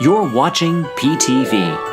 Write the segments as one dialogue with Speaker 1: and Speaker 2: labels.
Speaker 1: You're watching PTV.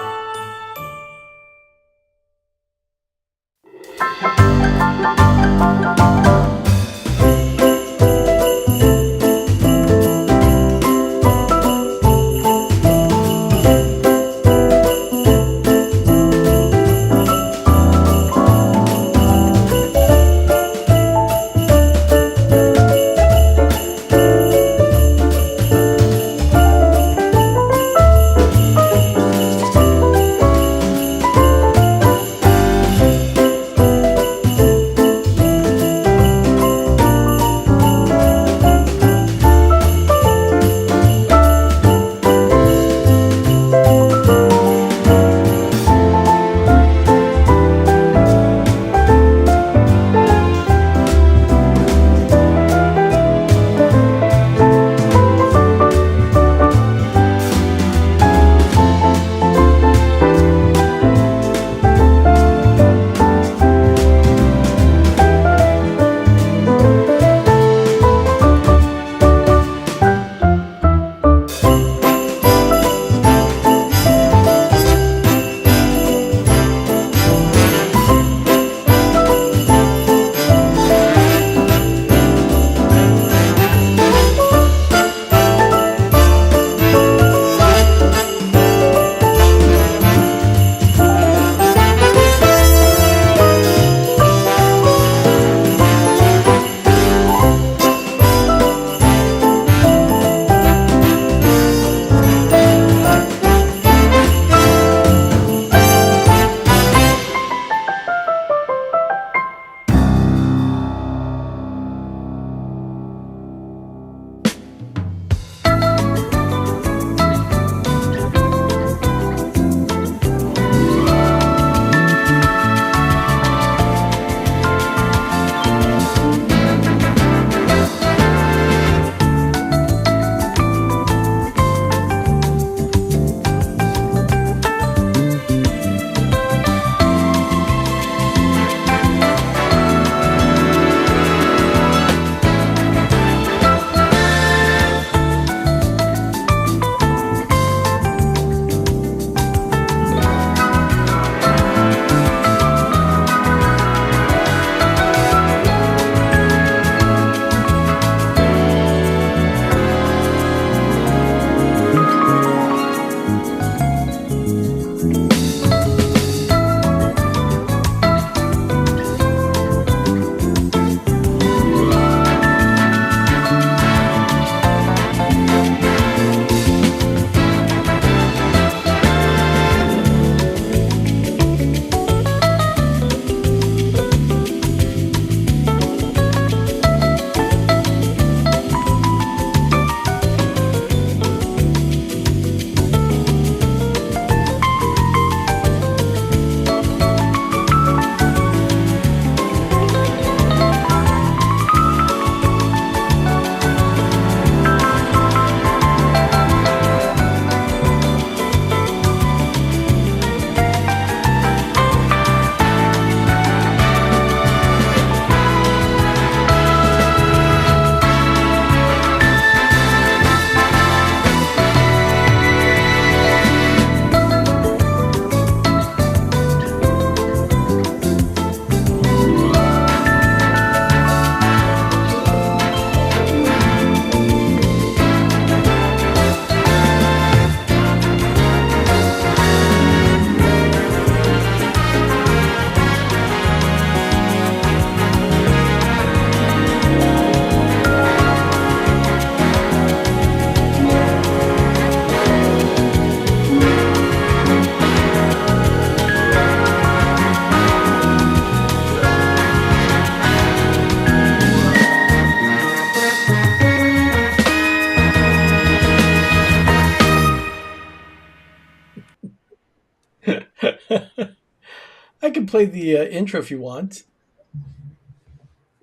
Speaker 2: I can play the intro if you want.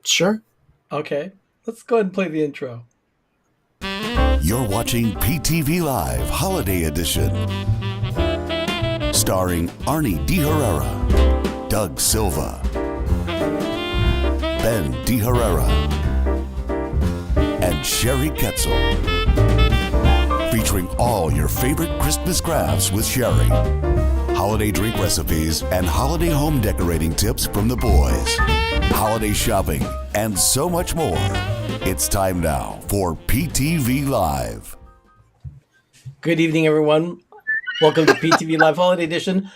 Speaker 1: Sure.
Speaker 2: Okay, let's go ahead and play the intro.
Speaker 3: You're watching PTV Live Holiday Edition. Starring Arnie De Herrera, Doug Silva, Ben De Herrera, and Sherry Ketzel. Featuring featuring all your favorite Christmas crafts with Sherry, holiday drink recipes, and holiday home decorating tips from the boys, holiday shopping, and so much more. It's time now for PTV Live.
Speaker 2: Good evening, everyone. Welcome to PTV Live Holiday Edition.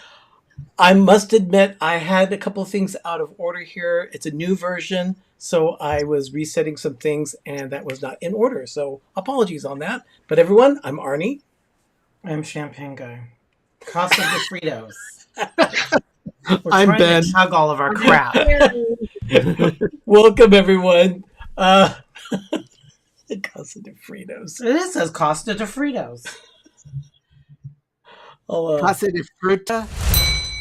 Speaker 2: I must admit, I had a couple of things out of order here. It's a new version, so I was resetting some things, and that was not in order. So apologies on that. But everyone, I'm Arnie.
Speaker 4: I'm Champagne Guy. Casa de Fritos.
Speaker 5: I'm Ben.
Speaker 4: To hug all of our crap.
Speaker 2: Welcome, everyone. Casa de Fritos.
Speaker 4: It says Costa de Fritos.
Speaker 5: Casa de Fruta.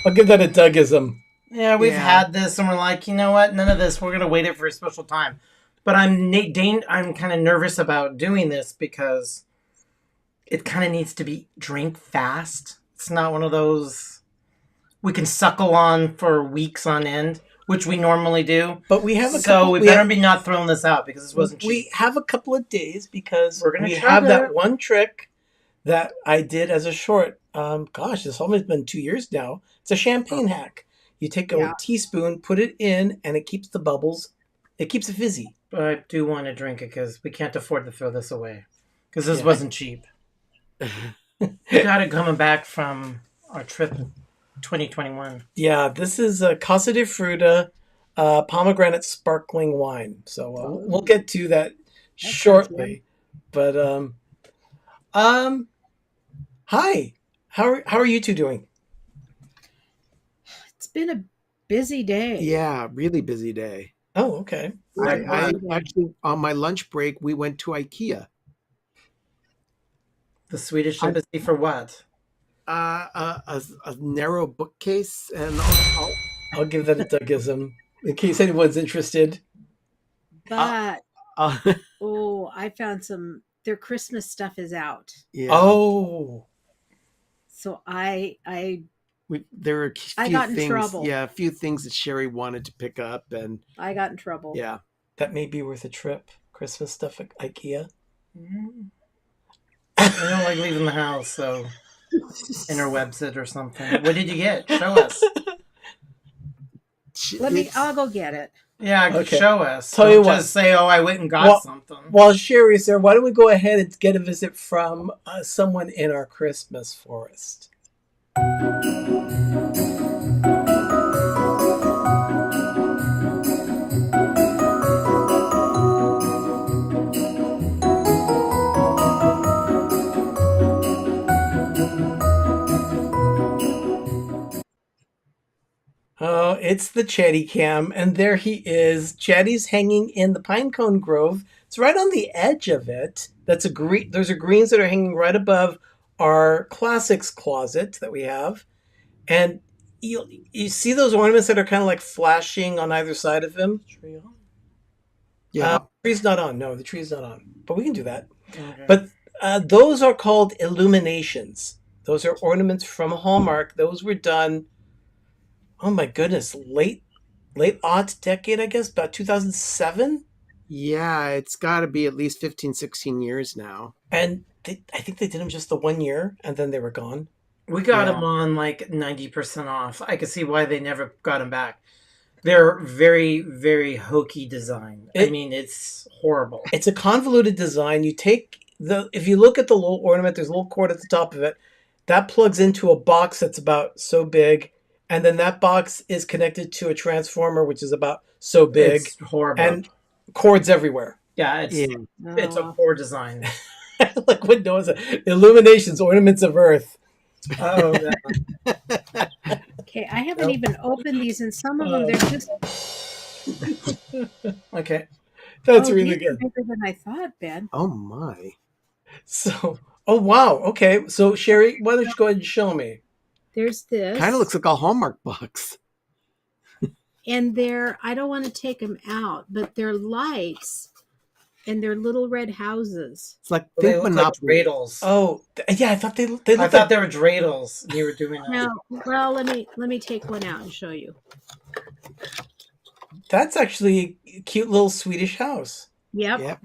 Speaker 2: I'll give that a Dougism.
Speaker 4: Yeah, we've had this, and we're like, you know what? None of this. We're gonna wait it for a special time. But I'm kind of nervous about doing this because it kind of needs to be drink fast. It's not one of those we can suckle on for weeks on end, which we normally do.
Speaker 2: But we have
Speaker 4: we better be not throwing this out because this wasn't cheap.
Speaker 2: We have a couple of days because
Speaker 4: we
Speaker 2: have that one trick that I did as a short. It's almost been 2 years now. It's a champagne hack. You take a teaspoon, put it in, and it keeps the bubbles. It keeps it fizzy.
Speaker 4: But I do want to drink it because we can't afford to throw this away. Because this wasn't cheap. We got it coming back from our trip in 2021.
Speaker 2: Yeah, this is a Casa de Fruta pomegranate sparkling wine. So we'll get to that shortly. But hi. How are you two doing?
Speaker 6: It's been a busy day.
Speaker 5: Yeah, really busy day.
Speaker 2: Oh, okay.
Speaker 5: I actually, on my lunch break, we went to IKEA.
Speaker 4: The Swedish embassy for what?
Speaker 5: A narrow bookcase, and
Speaker 2: I'll give that a Dougism in case anyone's interested.
Speaker 6: But I found their Christmas stuff is out.
Speaker 5: yeah.
Speaker 2: Oh,
Speaker 6: So I
Speaker 5: There are a few
Speaker 6: got in
Speaker 5: things.
Speaker 6: trouble.
Speaker 5: Yeah, a few things that Sherry wanted to pick up, and
Speaker 6: got in trouble.
Speaker 5: yeah.
Speaker 2: that may be worth a trip. Christmas stuff at IKEA.
Speaker 4: I don't like leaving the house, so interwebs it or something. What did you get? Show us.
Speaker 6: I'll go get it.
Speaker 4: Yeah,
Speaker 2: Okay.
Speaker 4: show us.
Speaker 2: Tell you
Speaker 4: Don't
Speaker 2: what.
Speaker 4: just say, "Oh, I went and got something."
Speaker 2: While Sherry's there, why don't we go ahead and get a visit from someone in our Christmas forest? Oh, it's the Chatty Cam, and there he is. Chatty's hanging in the pinecone grove. It's right on the edge of it. Those are greens that are hanging right above our classics closet that we have. And you see those ornaments that are kind of like flashing on either side of him?
Speaker 5: Yeah.
Speaker 2: The tree's not on. No, the tree's not on. But we can do that.
Speaker 4: Okay.
Speaker 2: But those are called illuminations. Those are ornaments from Hallmark. Those were done, oh my goodness, late aught decade, I guess, about 2007.
Speaker 5: Yeah, it's got to be at least 15, 16 years now.
Speaker 2: And I think they did them just the 1 year, and then they were gone.
Speaker 4: We got them on like 90% off. I could see why they never got them back. They're very, very hokey design. It's horrible.
Speaker 2: It's a convoluted design. If you look at the little ornament, there's a little cord at the top of it. That plugs into a box that's about so big, and then that box is connected to a transformer, which is about so big.
Speaker 4: It's horrible.
Speaker 2: And cords everywhere.
Speaker 4: Yeah, it's a poor design.
Speaker 2: Like what Noah said, illuminations, ornaments of Earth.
Speaker 4: Oh, yeah.
Speaker 6: Okay, I haven't even opened these, and some of them they're just
Speaker 4: Okay.
Speaker 2: That's really
Speaker 6: these are
Speaker 2: good.
Speaker 6: bigger than I thought, Ben.
Speaker 5: Oh my.
Speaker 2: So, oh wow, okay. So Sherry, why don't you go ahead and show me?
Speaker 6: There's this.
Speaker 5: Kind of looks like a Hallmark box.
Speaker 6: And I don't want to take them out, but they're lights, and they're little red houses.
Speaker 5: It's like
Speaker 4: They
Speaker 5: think
Speaker 4: look like
Speaker 5: Monopoly.
Speaker 4: dreidels.
Speaker 2: Oh, yeah, I thought they
Speaker 4: I
Speaker 2: looked
Speaker 4: thought
Speaker 2: like
Speaker 4: they were dreidels. You were doing that.
Speaker 6: No, well, let me take one out and show you.
Speaker 2: that's actually a cute little Swedish house.
Speaker 6: Yep.
Speaker 5: Yep.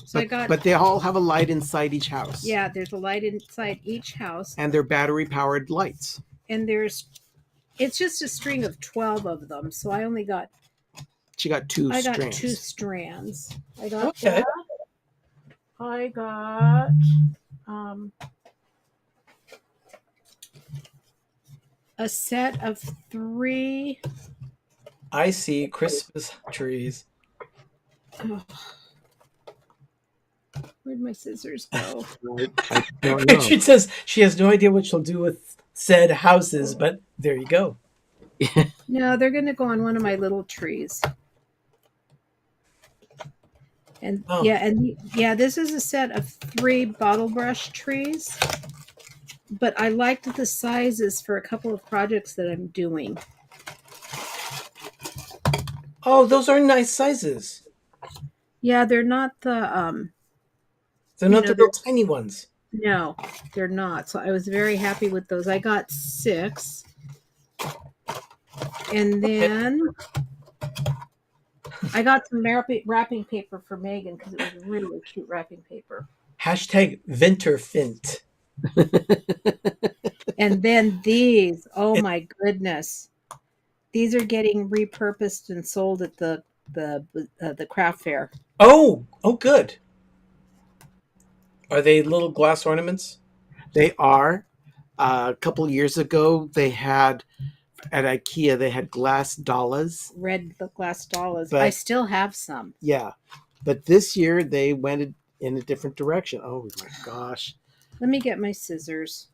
Speaker 6: So I got
Speaker 5: But they all have a light inside each house.
Speaker 6: yeah. There's a light inside each house,
Speaker 5: And they're battery powered lights.
Speaker 6: and it's just a string of 12 of them. So I only got
Speaker 5: She got two
Speaker 6: I got
Speaker 5: strands.
Speaker 6: 2 strands. I got
Speaker 2: Okay.
Speaker 6: that. I got a set of 3.
Speaker 2: I see Christmas trees.
Speaker 6: Oh, where'd my scissors go?
Speaker 5: I don't know.
Speaker 2: Richard says she has no idea what she'll do with said houses, but there you go.
Speaker 6: No, they're going to go on one of my little trees. And
Speaker 2: Oh.
Speaker 6: this is a set of 3 bottle brush trees. But I liked the sizes for a couple of projects that I'm doing.
Speaker 2: Oh, those are nice sizes.
Speaker 6: Yeah, they're not the
Speaker 2: They're not the little tiny ones.
Speaker 6: no, they're not. So I was very happy with those. I got 6. And then I got some wrapping paper for Megan because it was really cute wrapping paper.
Speaker 2: Hashtag Winterfint.
Speaker 6: And then these, oh my goodness. These are getting repurposed and sold at the craft fair.
Speaker 2: Oh, good. Are they little glass ornaments?
Speaker 5: They are. A couple years ago, they had at IKEA. They had glass dollars.
Speaker 6: Red glass dollars.
Speaker 5: But-
Speaker 6: I still have some.
Speaker 5: Yeah, but this year they went in a different direction. Oh my gosh!
Speaker 6: Let me get my scissors.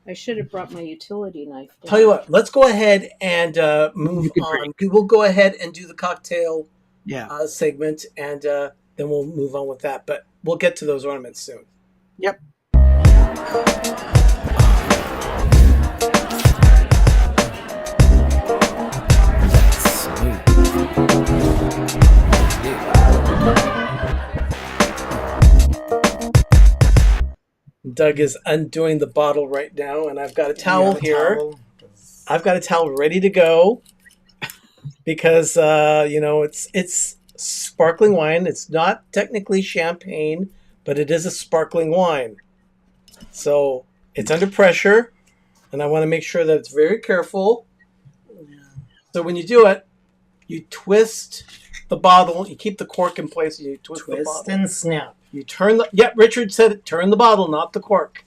Speaker 6: I should have brought my utility knife.
Speaker 2: Tell you what, let's go ahead and move
Speaker 5: You can
Speaker 2: on.
Speaker 5: drink.
Speaker 2: We will go ahead and do the cocktail
Speaker 5: Yeah.
Speaker 2: segment, and then we'll move on with that. But we'll get to those ornaments soon.
Speaker 5: Yep.
Speaker 2: Doug is undoing the bottle right now, and I've got a towel
Speaker 4: Yeah,
Speaker 2: here.
Speaker 4: towel.
Speaker 2: I've got a towel ready to go because it's sparkling wine. It's not technically champagne, but it is a sparkling wine. So it's under pressure, and I want to make sure that it's very careful. So when you do it, you twist the bottle. You keep the cork in place, and you twist the
Speaker 4: Twist
Speaker 2: bottle.
Speaker 4: and snap.
Speaker 2: You turn the. Yep, Richard said it. Turn the bottle, not the cork.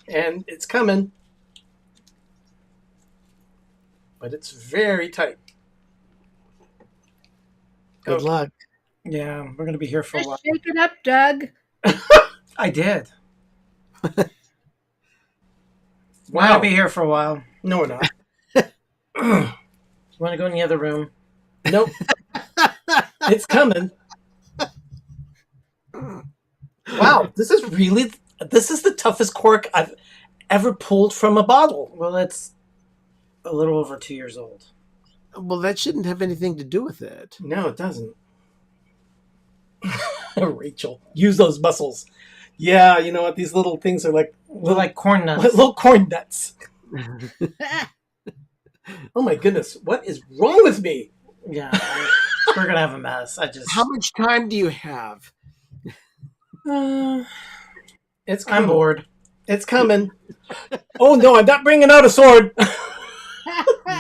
Speaker 2: And it's coming. But it's very tight.
Speaker 5: Good luck.
Speaker 4: Yeah, we're gonna be here for a
Speaker 6: Just
Speaker 4: while.
Speaker 6: shake it up, Doug.
Speaker 4: I did.
Speaker 2: Wow.
Speaker 4: We're gonna be here for a while.
Speaker 2: No, we're not.
Speaker 4: You want to go in the other room?
Speaker 2: Nope. It's coming. Wow, this is the toughest cork I've ever pulled from a bottle.
Speaker 4: Well, it's a little over 2 years old.
Speaker 5: Well, that shouldn't have anything to do with it.
Speaker 2: No, it doesn't. Rachel, use those muscles. Yeah, you know what? These little things are like
Speaker 4: They're like corn nuts.
Speaker 2: little corn nuts. Oh my goodness, what is wrong with me?
Speaker 4: Yeah, we're gonna have a mess.
Speaker 5: How much time do you have?
Speaker 2: It's
Speaker 4: I'm
Speaker 2: coming.
Speaker 4: bored.
Speaker 2: It's coming. Oh no, I'm not bringing out a sword.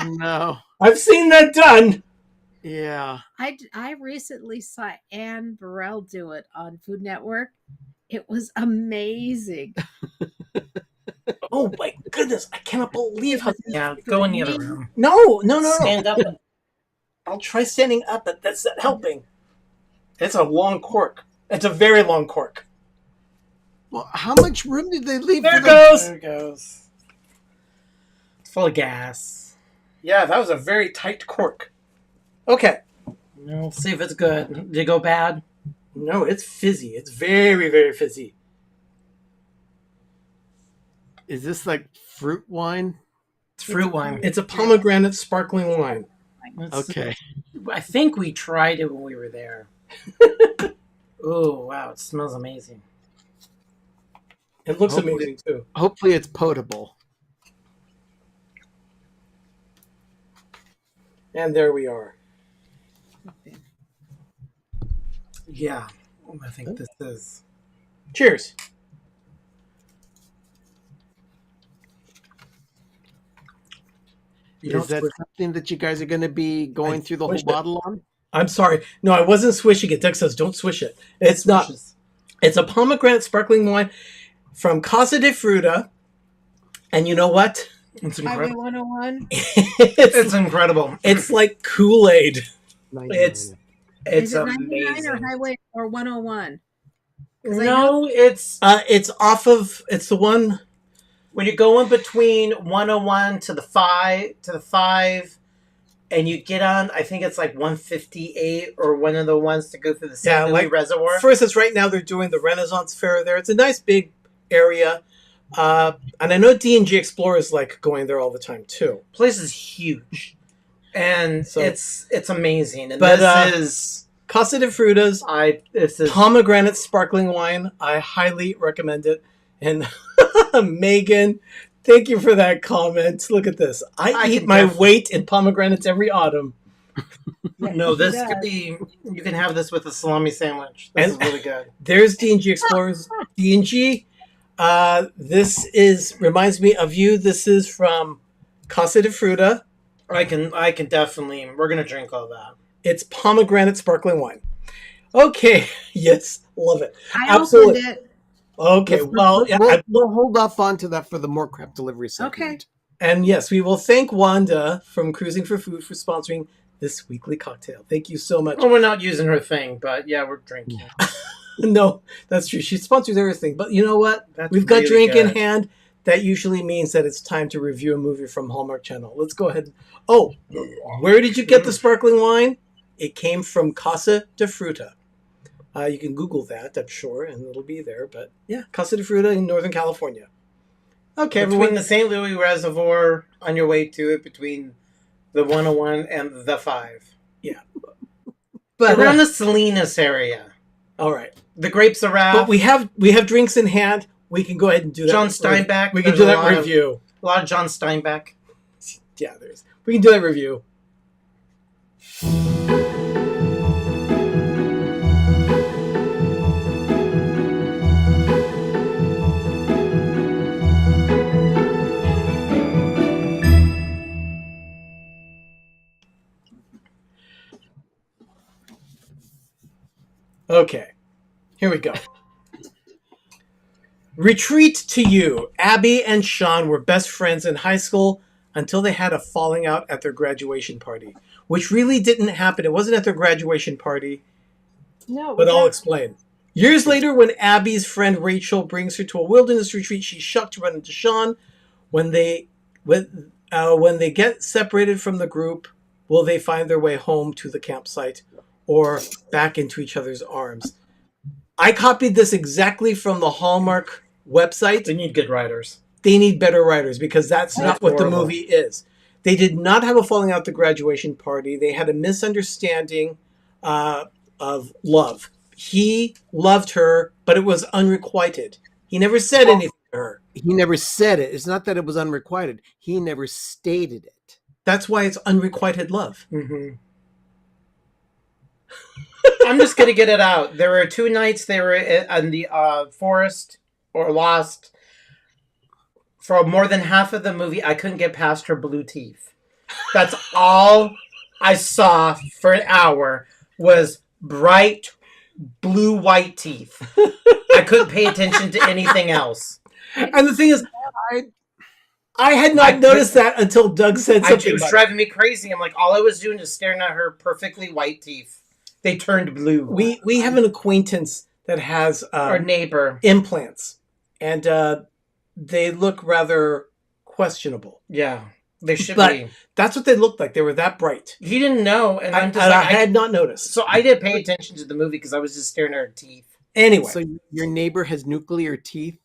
Speaker 5: No.
Speaker 2: I've seen that done.
Speaker 5: Yeah.
Speaker 6: I recently saw Anne Burrell do it on Food Network. It was amazing.
Speaker 2: Oh my goodness, I cannot believe how.
Speaker 4: Yeah, go in the other room.
Speaker 2: No.
Speaker 4: Stand up. And...
Speaker 2: I'll try standing up, but that's not helping. It's a long cork. It's a very long cork.
Speaker 5: Well, how much room did they leave?
Speaker 2: There
Speaker 5: for
Speaker 2: it
Speaker 5: the-
Speaker 2: goes.
Speaker 4: There it goes. It's full of gas.
Speaker 2: Yeah, that was a very tight cork. Okay.
Speaker 4: We'll see if it's good. Did it go bad?
Speaker 2: No, it's fizzy. It's very, very fizzy.
Speaker 5: Is this like fruit wine?
Speaker 4: It's fruit wine.
Speaker 2: It's a pomegranate sparkling wine.
Speaker 4: It's-
Speaker 5: Okay.
Speaker 4: I think we tried it when we were there. Oh, wow. It smells amazing.
Speaker 2: It looks
Speaker 5: Hopefully-
Speaker 2: amazing too.
Speaker 5: Hopefully it's potable.
Speaker 2: And there we are.
Speaker 4: Yeah, I think this is.
Speaker 2: Cheers.
Speaker 4: You
Speaker 5: Is
Speaker 4: don't
Speaker 5: that
Speaker 4: squish-
Speaker 5: something that you guys are going to be going through the whole
Speaker 2: swished it.
Speaker 5: bottle on?
Speaker 2: I'm sorry. No, I wasn't swishing it. Doug says don't swish it. It's not.
Speaker 4: swishes.
Speaker 2: It's a pomegranate sparkling wine from Casa de Fruta. And you know what?
Speaker 4: It's
Speaker 6: Highway
Speaker 4: incredible.
Speaker 6: 101.
Speaker 4: It's incredible.
Speaker 2: It's like Kool-Aid.
Speaker 5: 99.
Speaker 4: It's
Speaker 6: Is it 99
Speaker 4: amazing.
Speaker 6: or Highway or 101? 'Cause I
Speaker 4: No, it's
Speaker 2: It's off of. It's the one.
Speaker 4: when you go in between 101 to the 5, and you get on. I think it's like 158 or one of the ones to go through the St. Louis Reservoir.
Speaker 2: For instance, right now they're doing the Renaissance Fair there. It's a nice big area. And I know D&G Explorers like going there all the time too.
Speaker 4: Place is huge, and
Speaker 2: So-
Speaker 4: it's amazing. And
Speaker 2: But,
Speaker 4: this is
Speaker 2: Casa de Fruta's
Speaker 4: this is
Speaker 2: pomegranate sparkling wine. I highly recommend it. And Megan, thank you for that comment. Look at this. I eat
Speaker 4: can
Speaker 2: my
Speaker 4: def-
Speaker 2: weight in pomegranates every autumn.
Speaker 4: no.
Speaker 6: he
Speaker 4: This
Speaker 6: does.
Speaker 4: could be. You can have this with a salami sandwich. This is
Speaker 2: And-
Speaker 4: really good.
Speaker 2: There's D&G Explorers. D&G. This reminds me of you. This is from Casa de Fruta.
Speaker 4: I can definitely. We're gonna drink all that.
Speaker 2: It's pomegranate sparkling wine. Okay. Yes. Love it.
Speaker 6: I
Speaker 2: Absolutely.
Speaker 6: opened it.
Speaker 2: Okay. Well, yeah,
Speaker 5: We'll hold off on to that for the more crap delivery segment.
Speaker 6: Okay.
Speaker 2: and yes, we will thank Wanda from Cruising for Food for sponsoring this weekly cocktail. Thank you so much.
Speaker 4: Well, we're not using her thing, but yeah, we're drinking.
Speaker 2: No, that's true. She sponsors everything. But you know what?
Speaker 4: That's
Speaker 2: We've got
Speaker 4: really
Speaker 2: drink in
Speaker 4: good.
Speaker 2: hand. That usually means that it's time to review a movie from Hallmark Channel. Let's go ahead. Oh, where did you get the sparkling wine? It came from Casa de Fruta. You can Google that, I'm sure, and it'll be there. But yeah, Casa de Fruta in Northern California. Okay,
Speaker 4: Between
Speaker 2: everyone.
Speaker 4: the St. Louis Reservoir on your way to it, between the 101 and the 5.
Speaker 2: But
Speaker 4: Around the Salinas area.
Speaker 2: all right.
Speaker 4: The grapes are
Speaker 2: But we have drinks in hand. We can go ahead and do that.
Speaker 4: John Steinbeck.
Speaker 2: We can
Speaker 4: There's
Speaker 2: do
Speaker 4: a
Speaker 2: that
Speaker 4: lot of-
Speaker 2: review.
Speaker 4: A lot of John Steinbeck.
Speaker 2: Yeah, we can do that review. Okay, here we go. Retreat to you. Abby and Sean were best friends in high school until they had a falling out at their graduation party, which really didn't happen. It wasn't at their graduation party,
Speaker 6: No,
Speaker 2: but I'll explain. Years later, when Abby's friend Rachel brings her to a wilderness retreat, she's shocked to run into Sean. When they get separated from the group, will they find their way home to the campsite or back into each other's arms? I copied this exactly from the Hallmark website.
Speaker 4: They need good writers.
Speaker 2: They need better writers because that's not what the
Speaker 4: horrible.
Speaker 2: movie is. They did not have a falling out at the graduation party. They had a misunderstanding of love. He loved her, but it was unrequited. He never said anything to her.
Speaker 5: He never said it. It's not that it was unrequited. He never stated it.
Speaker 2: That's why it's unrequited love.
Speaker 4: Mm-hmm. I'm just going to get it out. There were 2 nights they were in the forest or lost. For more than half of the movie, I couldn't get past her blue teeth. That's all I saw for an hour was bright blue-white teeth. I couldn't pay attention to anything else.
Speaker 2: And the thing is, I had not noticed that until Doug said
Speaker 4: It
Speaker 2: something
Speaker 4: was
Speaker 2: about it.
Speaker 4: driving me crazy. I'm like, all I was doing is staring at her perfectly white teeth. They turned blue.
Speaker 2: We have an acquaintance that has
Speaker 4: Our neighbor.
Speaker 2: implants, and they look rather questionable.
Speaker 4: Yeah, they should
Speaker 2: But
Speaker 4: be.
Speaker 2: that's what they looked like. They were that bright.
Speaker 4: He didn't know, and I'm
Speaker 2: And
Speaker 4: just
Speaker 2: I
Speaker 4: like,
Speaker 2: had not noticed.
Speaker 4: so I didn't pay attention to the movie because I was just staring at her teeth.
Speaker 2: Anyway,
Speaker 5: So your neighbor has nuclear teeth?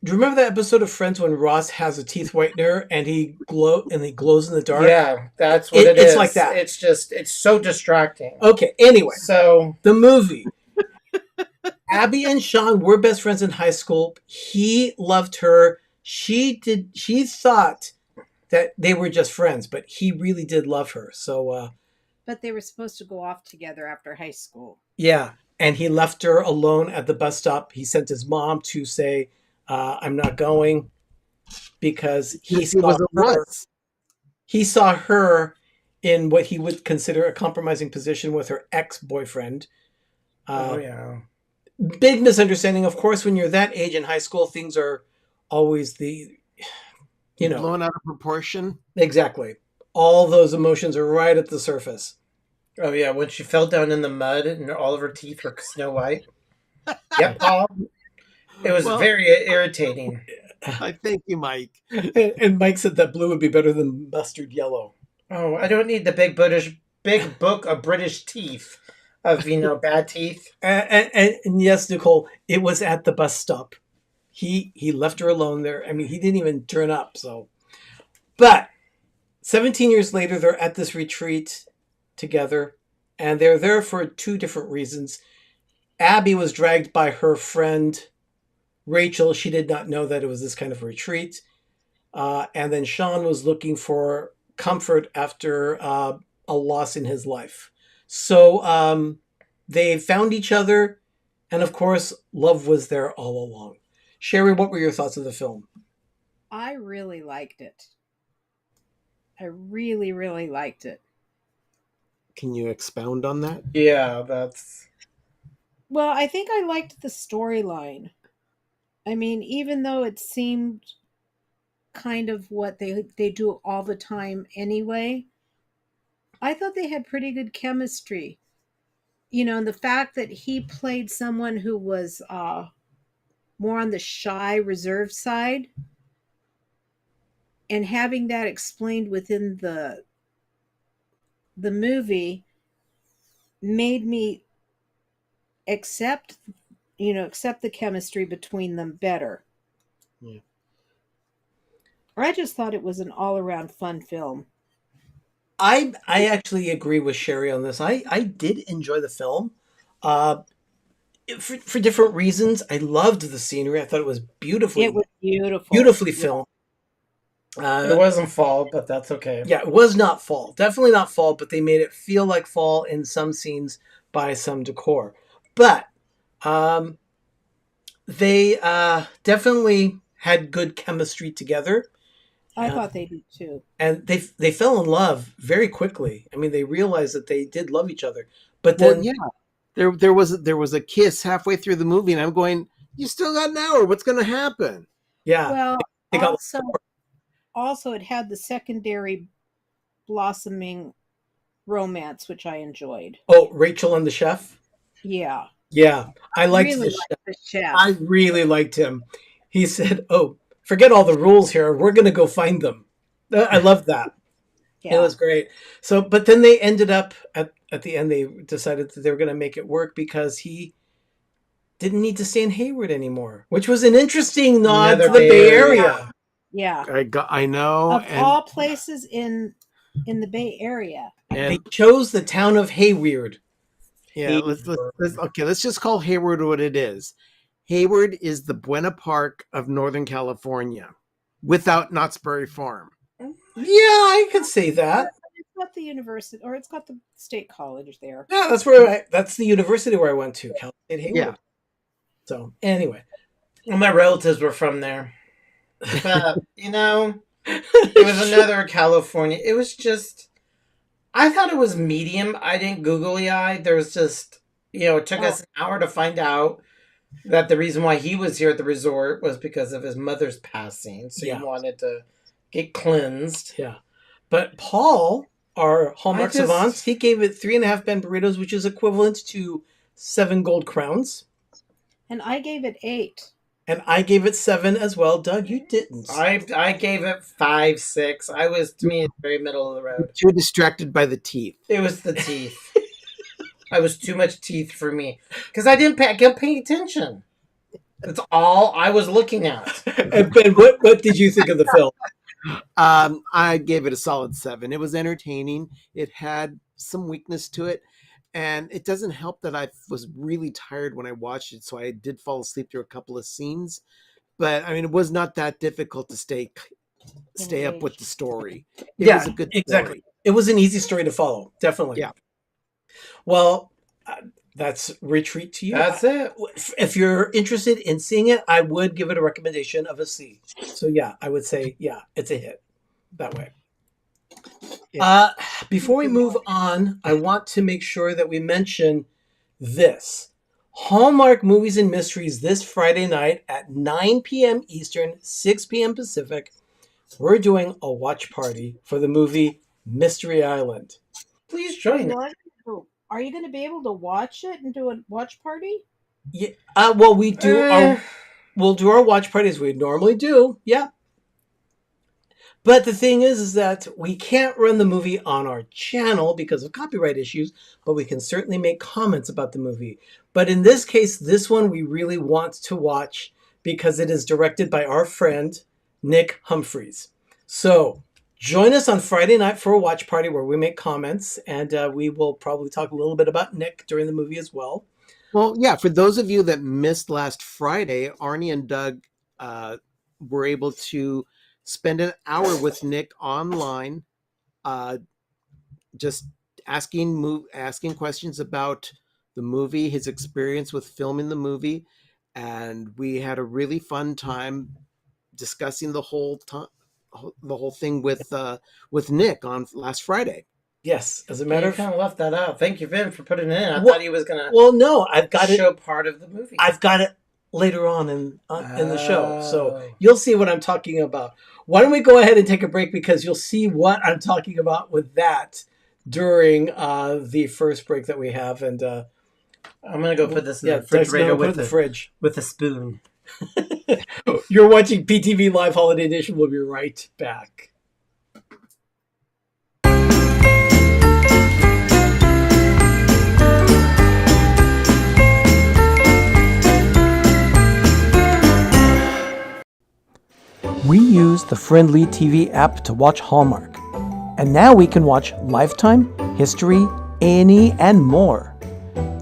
Speaker 2: do you remember that episode of Friends when Ross has a teeth whitener and he glows in the dark?
Speaker 4: Yeah, that's what
Speaker 2: It's like that.
Speaker 4: It's so distracting.
Speaker 2: Okay. Anyway,
Speaker 4: So
Speaker 2: the movie. Abby and Sean were best friends in high school. He loved her. She thought that they were just friends, but he really did love her. So
Speaker 6: But they were supposed to go off together after high school.
Speaker 2: Yeah. And he left her alone at the bus stop. He sent his mom to say, I'm not going, because he saw her in what he would consider a compromising position with her ex-boyfriend.
Speaker 4: Yeah.
Speaker 2: Big misunderstanding. Of course, when you're that age in high school, things are always
Speaker 5: blown out of proportion.
Speaker 2: Exactly. All those emotions are right at the surface.
Speaker 4: Oh, yeah, when she fell down in the mud and all of her teeth were snow white. Yep, Paul. It was very irritating.
Speaker 5: I thank you, Mike.
Speaker 2: And Mike said that blue would be better than mustard yellow.
Speaker 4: Oh, I don't need the big book of British teeth, of, bad teeth.
Speaker 2: And yes, Nicole, it was at the bus stop. He left her alone there. I mean, he didn't even turn up. So, but 17 years later, they're at this retreat together, and they're there for two different reasons. Abby was dragged by her friend Rachel. She did not know that it was this kind of retreat. And then Sean was looking for comfort after a loss in his life. So they found each other, and of course, love was there all along. Sherry, what were your thoughts of the film?
Speaker 6: I really liked it. I really, really liked it.
Speaker 5: Can you expound on that?
Speaker 4: Yeah, that's...
Speaker 6: Well, I think I liked the storyline. I mean, even though it seemed kind of what they do all the time anyway, I thought they had pretty good chemistry. And the fact that he played someone who was more on the shy, reserved side, and having that explained within the movie made me accept the chemistry between them better.
Speaker 5: Yeah.
Speaker 6: Or I just thought it was an all-around fun film.
Speaker 2: I actually agree with Sherry on this. I did enjoy the film. For different reasons. I loved the scenery. I thought it was beautifully.
Speaker 6: It was beautiful.
Speaker 2: Beautifully filmed.
Speaker 4: It wasn't fall, but that's okay.
Speaker 2: Yeah, it was not fall. Definitely not fall, but they made it feel like fall in some scenes by some decor. But they definitely had good chemistry together.
Speaker 6: I thought they did too.
Speaker 2: And they fell in love very quickly. I mean, they realized that they did love each other. But then,
Speaker 5: there was a kiss halfway through the movie, and I'm going, "You still got an hour. What's going to happen?"
Speaker 2: Yeah.
Speaker 6: Well,
Speaker 2: they got
Speaker 6: also it had the secondary blossoming romance, which I enjoyed.
Speaker 2: Oh, Rachel and the chef.
Speaker 6: Yeah.
Speaker 2: Yeah, I liked
Speaker 6: really
Speaker 2: the
Speaker 6: chef.
Speaker 2: I really liked him. He said, "Oh, forget all the rules here. We're going to go find them." I loved that.
Speaker 6: Yeah.
Speaker 2: It was great. So, but then they ended up at the end. They decided that they were going to make it work because he didn't need to stay in Hayward anymore, which was an interesting nod to the Bay Area.
Speaker 6: Yeah.
Speaker 5: I know.
Speaker 6: Of all places in the Bay Area.
Speaker 2: They chose the town of Hayward.
Speaker 5: Yeah, let's just call Hayward what it is. Hayward is the Buena Park of Northern California, without Knott's Berry Farm.
Speaker 2: Yeah, I could say that.
Speaker 6: It's got the university, or it's got the state college there.
Speaker 2: Yeah, that's the university where I went to, Cal State Hayward.
Speaker 5: Yeah.
Speaker 2: So anyway,
Speaker 4: well, my relatives were from there, but it was another California. It was just, I thought it was medium. I didn't googly eye. There was just, it took us an hour to find out that the reason why he was here at the resort was because of his mother's passing. So he wanted to get cleansed.
Speaker 2: Yeah. But Paul, our Hallmark savant, he gave it 3.5 Ben burritos, which is equivalent to 7 gold crowns.
Speaker 6: And I gave it 8.
Speaker 2: And I gave it 7 as well. Doug, you didn't.
Speaker 4: I gave it 5, 6. To me, it's very middle of the road.
Speaker 5: Too distracted by the teeth.
Speaker 4: It was the teeth. I was too much teeth for me. Because I kept paying attention. That's all I was looking at.
Speaker 2: And Ben, what did you think of the film?
Speaker 5: I gave it a solid 7. It was entertaining. It had some weakness to it. And it doesn't help that I was really tired when I watched it, so I did fall asleep through a couple of scenes. But I mean, it was not that difficult to stay up with the story. It was a good story.
Speaker 2: Exactly. It was an easy story to follow, definitely.
Speaker 5: Yeah.
Speaker 2: Well, that's retreat to you.
Speaker 4: That's it.
Speaker 2: If you're interested in seeing it, I would give it a recommendation of a C. So yeah, I would say it's a hit that way.
Speaker 5: Yeah.
Speaker 2: Before we move on, I want to make sure that we mention this. Hallmark Movies and Mysteries this Friday night at 9 p.m. Eastern, 6 p.m. Pacific. We're doing a watch party for the movie Mystery Island.
Speaker 4: Please join us.
Speaker 6: Are you going to be able to watch it and do a watch party?
Speaker 2: Yeah. Well, we do we'll do our watch party as we normally do. Yeah. But the thing is that we can't run the movie on our channel because of copyright issues, but we can certainly make comments about the movie. But in this case, this one we really want to watch because it is directed by our friend, Nick Humphreys. So join us on Friday night for a watch party where we make comments, and we will probably talk a little bit about Nick during the movie as well.
Speaker 5: Well, yeah, for those of you that missed last Friday, Arnie and Doug were able to spend an hour with Nick online, just asking questions about the movie, his experience with filming the movie, and we had a really fun time discussing the whole thing with Nick on last Friday.
Speaker 2: Yes, as a matter of
Speaker 4: kind of left that out. Thank you, Vin, for putting it in. I thought he was gonna.
Speaker 2: Well, no, I've got
Speaker 4: show part of the movie.
Speaker 2: I've got it later on in the show, so you'll see what I'm talking about. Why don't we go ahead and take a break because you'll see what I'm talking about with that during the first break that we have, and
Speaker 4: I'm gonna go put this in the refrigerator with the
Speaker 2: fridge
Speaker 4: with a spoon.
Speaker 2: You're watching PTV Live Holiday Edition. We'll be right back. We use the Friendly TV app to watch Hallmark. And now we can watch Lifetime, History, A&E, and more.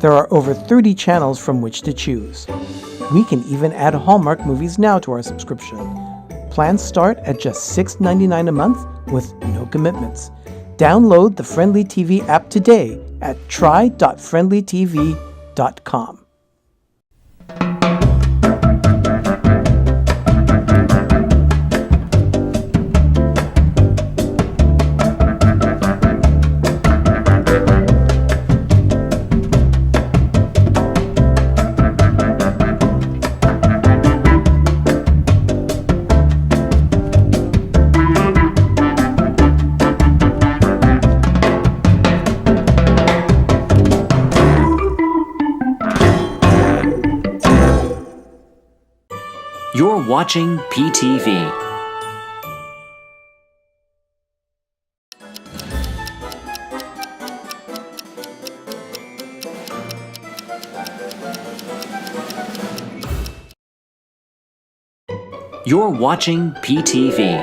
Speaker 2: There are over 30 channels from which to choose. We can even add Hallmark movies now to our subscription. Plans start at just $6.99 a month with no commitments. Download the Friendly TV app today at try.friendlytv.com.
Speaker 1: You're watching PTV. You're watching PTV.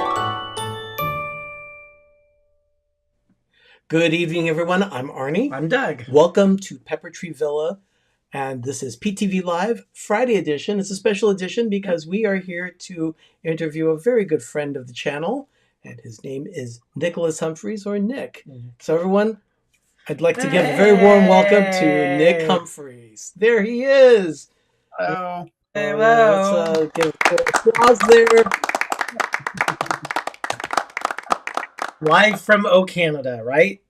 Speaker 2: Good evening, everyone. I'm Arnie.
Speaker 4: I'm Doug.
Speaker 2: Welcome to Pepper Tree Villa. And this is PTV Live Friday edition. It's a special edition because we are here to interview a very good friend of the channel. And his name is Nicholas Humphreys, or Nick. Mm-hmm. So everyone, I'd like to give a very warm welcome to Nick Humphreys. There he is.
Speaker 7: Hello.
Speaker 2: Hello. Let's give applause there.
Speaker 4: Live from Canada, right?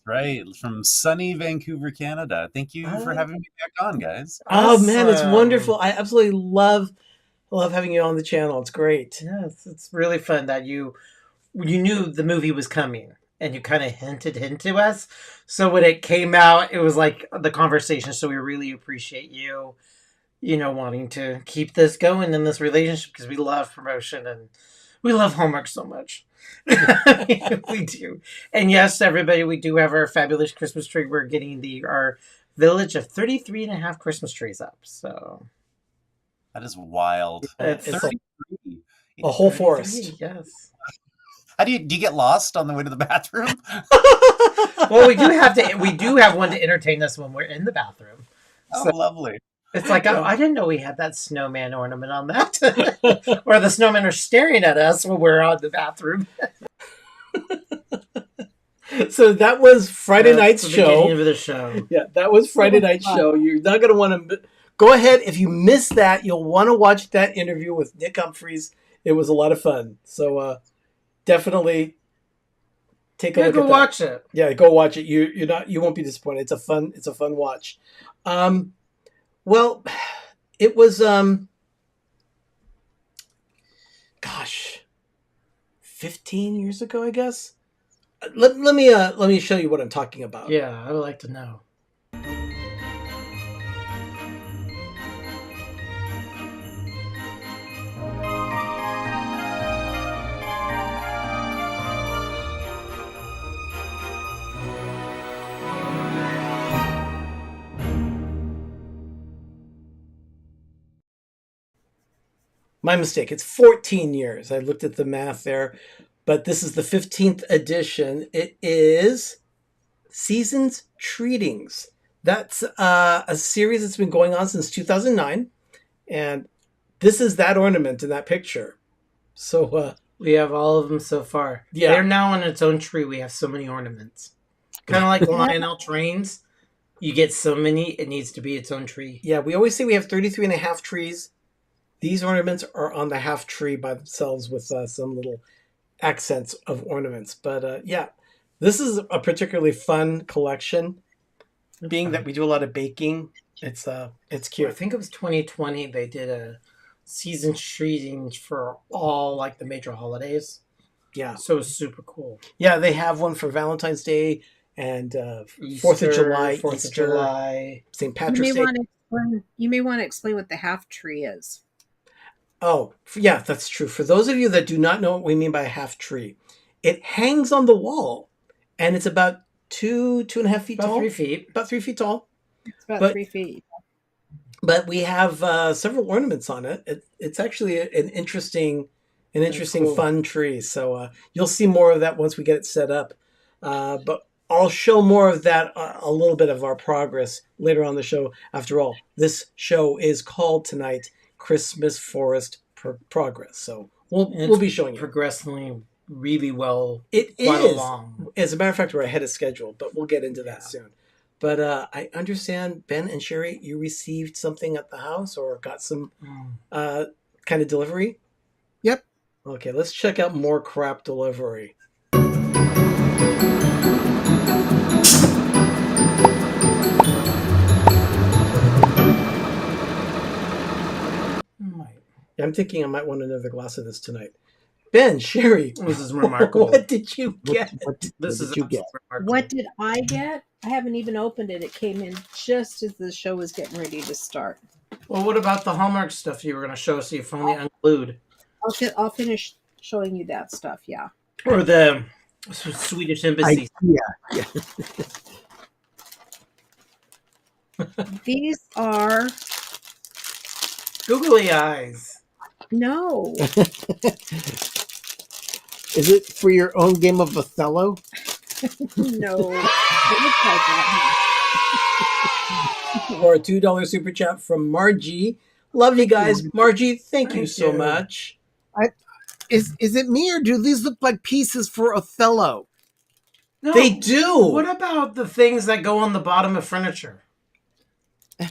Speaker 7: Right, from sunny Vancouver, Canada. Thank you for having me back on, guys.
Speaker 2: Oh, man, it's wonderful. I absolutely love having you on the channel. It's great.
Speaker 4: Yes, it's really fun that you knew the movie was coming and you kind of hinted to us. So when it came out, it was like the conversation. So we really appreciate you, wanting to keep this going in this relationship because we love promotion and we love Hallmark so much. We do. And yes, everybody, we do have our fabulous Christmas tree. We're getting our village of 33 and a half Christmas trees up. So
Speaker 7: that is wild.
Speaker 2: It's a whole forest.
Speaker 4: Yes.
Speaker 7: How do you get lost on the way to the bathroom?
Speaker 4: Well, we do have one to entertain us when we're in the bathroom.
Speaker 7: Oh, so lovely.
Speaker 4: It's like, I didn't know we had that snowman ornament on that. Or the snowmen are staring at us when we're on the bathroom.
Speaker 2: So that was Friday
Speaker 4: That's
Speaker 2: night's
Speaker 4: the
Speaker 2: show.
Speaker 4: beginning of the show.
Speaker 2: Yeah, that was Friday night's show. You're not going to want to go ahead. If you missed that, you'll want to watch that interview with Nick Humphreys. It was a lot of fun. So definitely take a look
Speaker 4: Go
Speaker 2: at that.
Speaker 4: watch it.
Speaker 2: Yeah, go watch it. You won't be disappointed. It's a fun watch. Well, it was gosh, 15 years ago, I guess. Let me show you what I'm talking about.
Speaker 4: Yeah, I would like to know.
Speaker 2: My mistake. It's 14 years. I looked at the math there, but this is the 15th edition. It is Seasons Treatings. That's a series that's been going on since 2009, and this is that ornament in that picture. So
Speaker 4: we have all of them so far.
Speaker 2: Yeah.
Speaker 4: They're now on its own tree. We have so many ornaments. Kind of like Lionel trains. You get so many, it needs to be its own tree.
Speaker 2: Yeah, we always say we have 33 and a half trees. These ornaments are on the half tree by themselves with some little accents of ornaments. But yeah, this is a particularly fun collection. Being that we do a lot of baking, it's cute.
Speaker 4: I think it was 2020. They did a season treating for all like the major holidays.
Speaker 2: Yeah,
Speaker 4: so it was super cool.
Speaker 2: Yeah, they have one for Valentine's Day and
Speaker 4: Easter,
Speaker 2: 4th of July,
Speaker 4: Easter,
Speaker 2: Easter,
Speaker 4: July,
Speaker 2: St. Patrick's Day.
Speaker 6: You may want to explain what the half tree is.
Speaker 2: Oh, yeah, that's true. For those of you that do not know what we mean by a half tree, it hangs on the wall, and it's about 2.5 feet
Speaker 4: about
Speaker 2: tall.
Speaker 4: 3 feet.
Speaker 2: About 3 feet tall.
Speaker 6: It's about 3 feet.
Speaker 2: But we have several ornaments on it. It's actually an interesting, cool, fun tree. So you'll see more of that once we get it set up. But I'll show more of that, a little bit of our progress later on the show. After all, this show is called tonight Christmas Forest Progress. So we'll be showing you.
Speaker 4: Progressively really well.
Speaker 2: It is.
Speaker 4: Along.
Speaker 2: As a matter of fact, we're ahead of schedule, but we'll get into that soon. But I understand, Ben and Sherry, you received something at the house or got some kind of delivery?
Speaker 5: Yep.
Speaker 2: Okay, let's check out more crap delivery. I'm thinking I might want another glass of this tonight. Ben, Sherry,
Speaker 4: this is remarkable.
Speaker 2: What did you get?
Speaker 5: What did you get?
Speaker 6: What did I get? I haven't even opened it. It came in just as the show was getting ready to start.
Speaker 4: Well, what about the Hallmark stuff you were going to show us? So you finally unglued.
Speaker 6: I'll finish showing you that stuff. Yeah.
Speaker 4: Or the Swedish embassy.
Speaker 5: Yeah.
Speaker 6: These are
Speaker 4: googly eyes.
Speaker 6: No.
Speaker 5: Is it for your own game of Othello?
Speaker 6: No. It looks like that.
Speaker 2: Or a $2 super chat from Margie. Love you guys. Margie, thank you so much.
Speaker 5: Is it me or do these look like pieces for Othello?
Speaker 4: No.
Speaker 2: They do.
Speaker 4: What about the things that go on the bottom of furniture?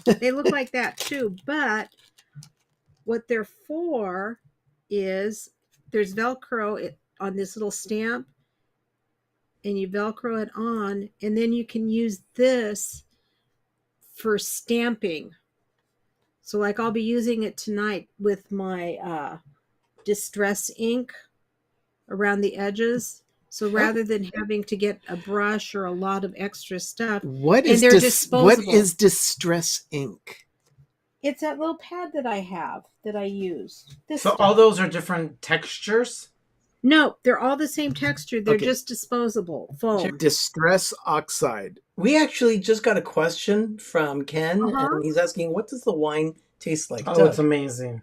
Speaker 6: They look like that too, but what they're for is there's Velcro on this little stamp, and you Velcro it on, and then you can use this for stamping. So like I'll be using it tonight with my distress ink around the edges. So rather than having to get a brush or a lot of extra stuff,
Speaker 5: what is distress ink?
Speaker 6: It's that little pad that I have that I use.
Speaker 4: So all those are different textures?
Speaker 6: No, they're all the same texture. They're
Speaker 5: Okay.
Speaker 6: just disposable foam.
Speaker 5: Distress oxide.
Speaker 2: We actually just got a question from Ken, and he's asking, what does the wine taste like?
Speaker 4: Oh,
Speaker 2: Doug?
Speaker 4: it's amazing.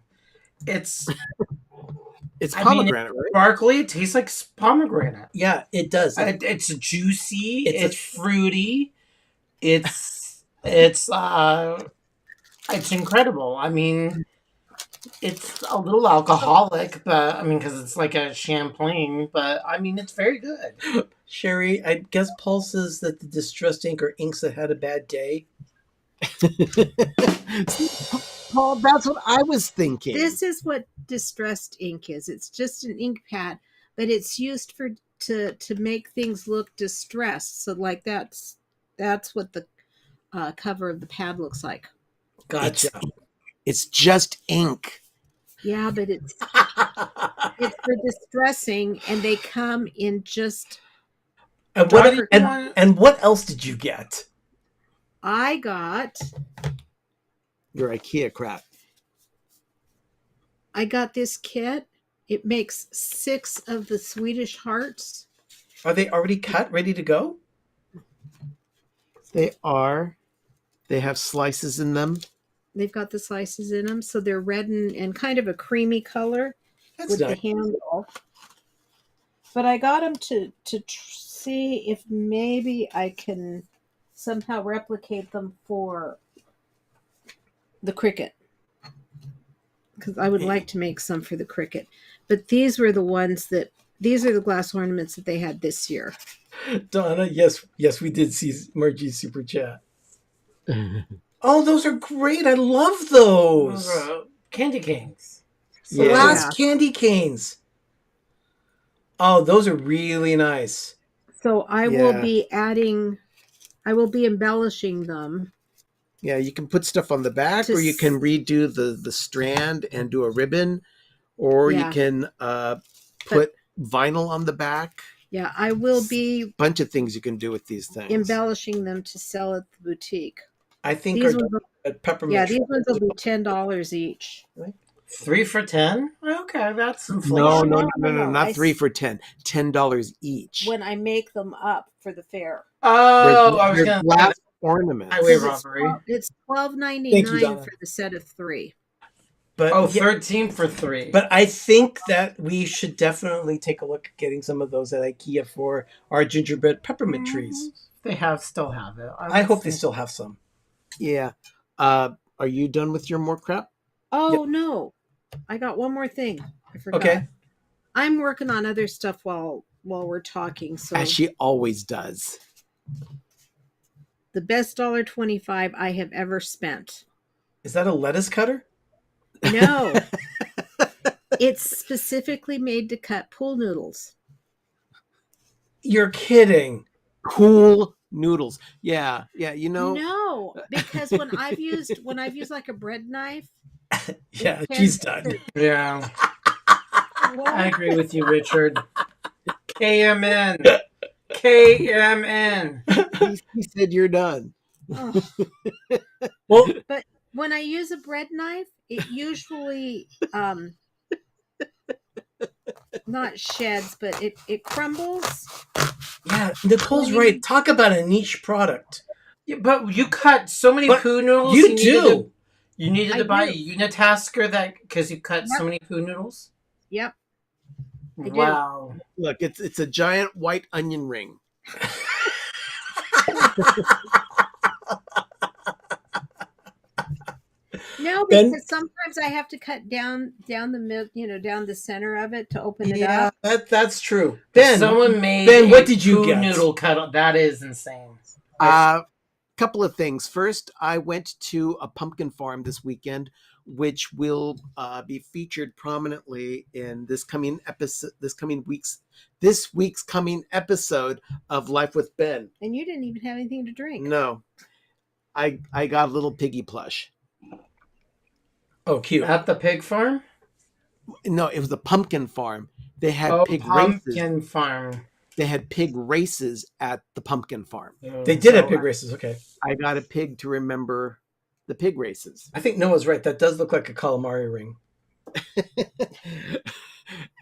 Speaker 4: It's
Speaker 5: pomegranate, right?
Speaker 4: Sparkly. It tastes like pomegranate.
Speaker 2: Yeah, it does.
Speaker 4: It's juicy.
Speaker 2: It's
Speaker 4: It's fruity. It's incredible. I mean, It's a little alcoholic, but I mean, because it's like a champagne, but I mean, it's very good.
Speaker 2: Sherry, I guess Paul says that the distressed ink are inks that had a bad day.
Speaker 5: Paul, that's what I was thinking.
Speaker 6: This is what distressed ink is. It's just an ink pad, but it's used to make things look distressed. So like that's what the cover of the pad looks like.
Speaker 2: Gotcha.
Speaker 5: It's just ink.
Speaker 6: Yeah, but it's for distressing, and they come in just.
Speaker 2: And what else did you get?
Speaker 6: I got
Speaker 5: Your IKEA crap.
Speaker 6: this kit. It makes 6 of the Swedish hearts.
Speaker 2: Are they already cut, ready to go?
Speaker 5: They are. They have slices in them.
Speaker 6: They've got the slices in them, so they're red and kind of a creamy color
Speaker 2: That's
Speaker 6: with
Speaker 2: nice.
Speaker 6: the handle. But I got them to see if maybe I can somehow replicate them for the cricket, because I would like to make some for the cricket. But these are the glass ornaments that they had this year.
Speaker 2: Donna, yes, we did see Margie's super chat. Oh, those are great. I love those.
Speaker 4: Candy canes.
Speaker 2: Glass candy canes. Oh, those are really nice.
Speaker 6: So I will be embellishing them.
Speaker 5: Yeah, you can put stuff on the back, or you can redo the strand and do a ribbon, or you can put vinyl on the back.
Speaker 6: Yeah, I will be
Speaker 5: bunch of things you can do with these things.
Speaker 6: Embellishing them to sell at the boutique.
Speaker 2: I think
Speaker 6: these
Speaker 2: at Peppermint.
Speaker 6: Yeah, these ones will be $10 each.
Speaker 4: 3 for $10? Okay, that's
Speaker 5: inflation. No, not 3 for $10. $10 each.
Speaker 6: When I make them up for the fair.
Speaker 4: Oh, I was going to
Speaker 5: glass ornaments.
Speaker 4: Highway robbery.
Speaker 6: It's $12.99 for the set of 3.
Speaker 2: But
Speaker 4: 13 for 3.
Speaker 2: But I think that we should definitely take a look at getting some of those at IKEA for our gingerbread peppermint trees.
Speaker 4: They still have it.
Speaker 2: I hope they still have some.
Speaker 5: Yeah. Are you done with your more crap?
Speaker 6: Oh, no. I got one more thing. I forgot.
Speaker 2: Okay.
Speaker 6: I'm working on other stuff while we're talking. So
Speaker 5: as she always does.
Speaker 6: The best $1.25 I have ever spent.
Speaker 2: Is that a lettuce cutter?
Speaker 6: No. It's specifically made to cut pool noodles.
Speaker 2: You're kidding.
Speaker 5: Pool noodles. Yeah, you know.
Speaker 6: No, because when I've used like a bread knife.
Speaker 2: Yeah, she's done.
Speaker 4: Yeah. I agree with you, Richard. KMN.
Speaker 5: He said you're done.
Speaker 6: Oh.
Speaker 2: Well,
Speaker 6: but when I use a bread knife, it usually not sheds, but it crumbles.
Speaker 2: Yeah, Nicole's right. Talk about a niche product.
Speaker 4: Yeah, but you cut so many poo noodles. You needed to buy a unitasker because you cut so many poo noodles.
Speaker 6: Yep.
Speaker 4: Wow.
Speaker 5: Look, it's a giant white onion ring.
Speaker 6: No, because sometimes I have to cut down the milk, down the center of it to open it up.
Speaker 2: Yeah, that's true.
Speaker 4: Someone made
Speaker 2: what did you get?
Speaker 4: Noodle cut. That is insane.
Speaker 5: Couple of things. First, I went to a pumpkin farm this weekend, which will be featured prominently in this week's coming episode of Life with Ben.
Speaker 6: And you didn't even have anything to drink.
Speaker 5: No, I got a little piggy plush.
Speaker 2: Oh, cute.
Speaker 4: At the pig farm?
Speaker 5: No, it was the pumpkin farm. They had pig races.
Speaker 4: Pumpkin farm.
Speaker 5: They had pig races at the pumpkin farm.
Speaker 2: They did have pig races. Okay.
Speaker 5: I got a pig to remember the pig races.
Speaker 2: I think Noah's right. That does look like a calamari ring.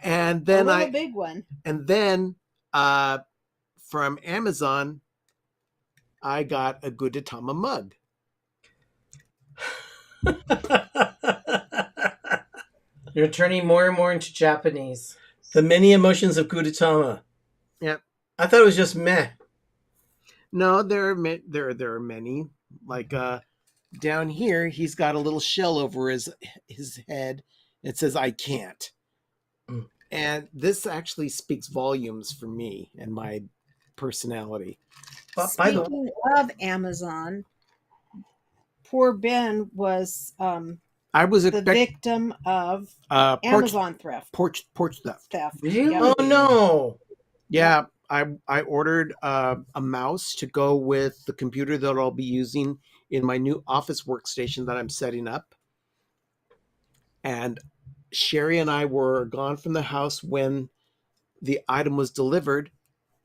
Speaker 5: And then
Speaker 6: a big one.
Speaker 5: And then from Amazon, I got a Gudetama mug.
Speaker 4: You're turning more and more into Japanese.
Speaker 2: The many emotions of Gudetama.
Speaker 5: Yep.
Speaker 2: I thought it was just meh.
Speaker 5: No, there are many. Like Down here, he's got a little shell over his head. It says, "I can't."
Speaker 2: Mm.
Speaker 5: And this actually speaks volumes for me and my personality.
Speaker 2: But by the way,
Speaker 6: Speaking of Amazon, poor Ben was
Speaker 5: I was
Speaker 6: the
Speaker 5: expecting
Speaker 6: victim of
Speaker 5: porch
Speaker 6: Amazon theft.
Speaker 5: theft.
Speaker 4: Really?
Speaker 6: Yep.
Speaker 2: oh no.
Speaker 5: Yeah, I ordered a mouse to go with the computer that I'll be using in my new office workstation that I'm setting up. And Sherry and I were gone from the house when the item was delivered.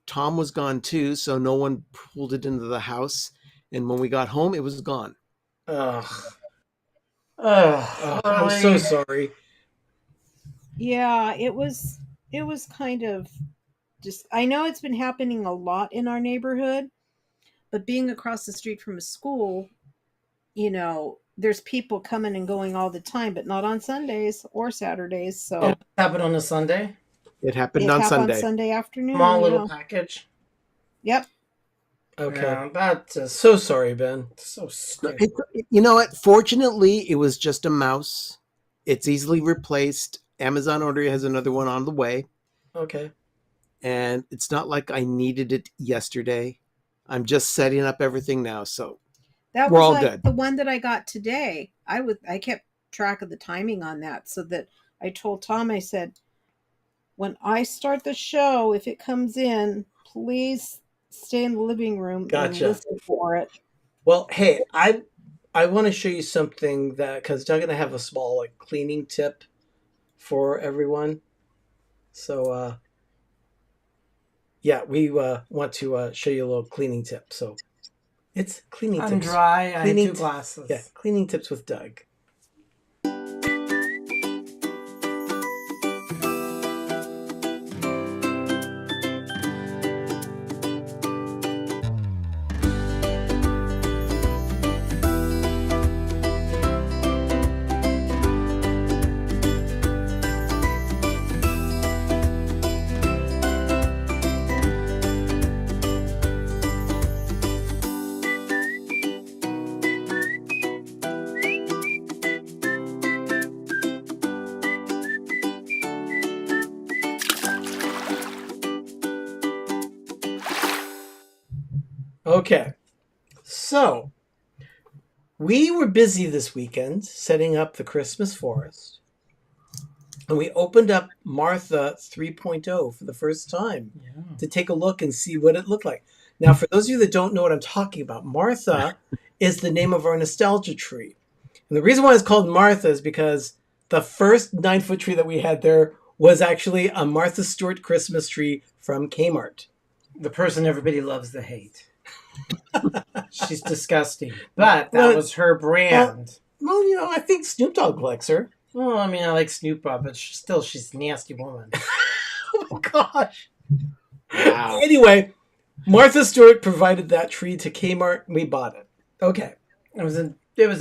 Speaker 5: Tom was gone too, so no one pulled it into the house. And when we got home, it was gone.
Speaker 2: Ugh.
Speaker 4: Ugh,
Speaker 2: I'm so sorry.
Speaker 6: Yeah, it was kind of just, I know it's been happening a lot in our neighborhood, but being across the street from a school, there's people coming and going all the time, but not on Sundays or Saturdays. So
Speaker 4: It happened on a Sunday.
Speaker 5: It happened
Speaker 6: it
Speaker 5: on
Speaker 6: happened
Speaker 5: Sunday.
Speaker 6: on Sunday afternoon.
Speaker 4: Small little
Speaker 6: yeah.
Speaker 4: package.
Speaker 6: Yep.
Speaker 2: Okay.
Speaker 4: Yeah, that's just
Speaker 2: So sorry, Ben.
Speaker 4: so stupid.
Speaker 5: You know what? Fortunately, it was just a mouse. It's easily replaced. Amazon order has another one on the way.
Speaker 2: Okay.
Speaker 5: And it's not like I needed it yesterday. I'm just setting up everything now. So
Speaker 6: That
Speaker 5: We're
Speaker 6: was
Speaker 5: all
Speaker 6: like
Speaker 5: good.
Speaker 6: the one that I got today. I kept track of the timing on that, so that I told Tom, I said, when I start the show, if it comes in, please stay in the living room
Speaker 2: Gotcha.
Speaker 6: and listen for it.
Speaker 2: Well, hey, I want to show you something that, because I'm gonna have a small cleaning tip for everyone. So yeah, we want to show you a little cleaning tip. So it's cleaning
Speaker 4: I'm
Speaker 2: tips.
Speaker 4: dry. I have
Speaker 2: Cleaning
Speaker 4: 2 glasses.
Speaker 2: Yeah, cleaning tips with Doug. Okay, so we were busy this weekend setting up the Christmas forest, and we opened up Martha 3.0 for the first time to take a look and see what it looked like. Now, for those of you that don't know what I'm talking about, Martha is the name of our nostalgia tree. And the reason why it's called Martha is because the first 9-foot tree that we had there was actually a Martha Stewart Christmas tree from Kmart.
Speaker 4: The person everybody loves to hate. She's disgusting. But that
Speaker 2: Well,
Speaker 4: was her brand.
Speaker 2: Well, I think Snoop Dogg likes her.
Speaker 4: Well, I mean, I like Snoop Dogg, but she's a nasty woman.
Speaker 2: Oh my gosh.
Speaker 5: Wow.
Speaker 2: Anyway, Martha Stewart provided that tree to Kmart and we bought it. Okay.
Speaker 4: It was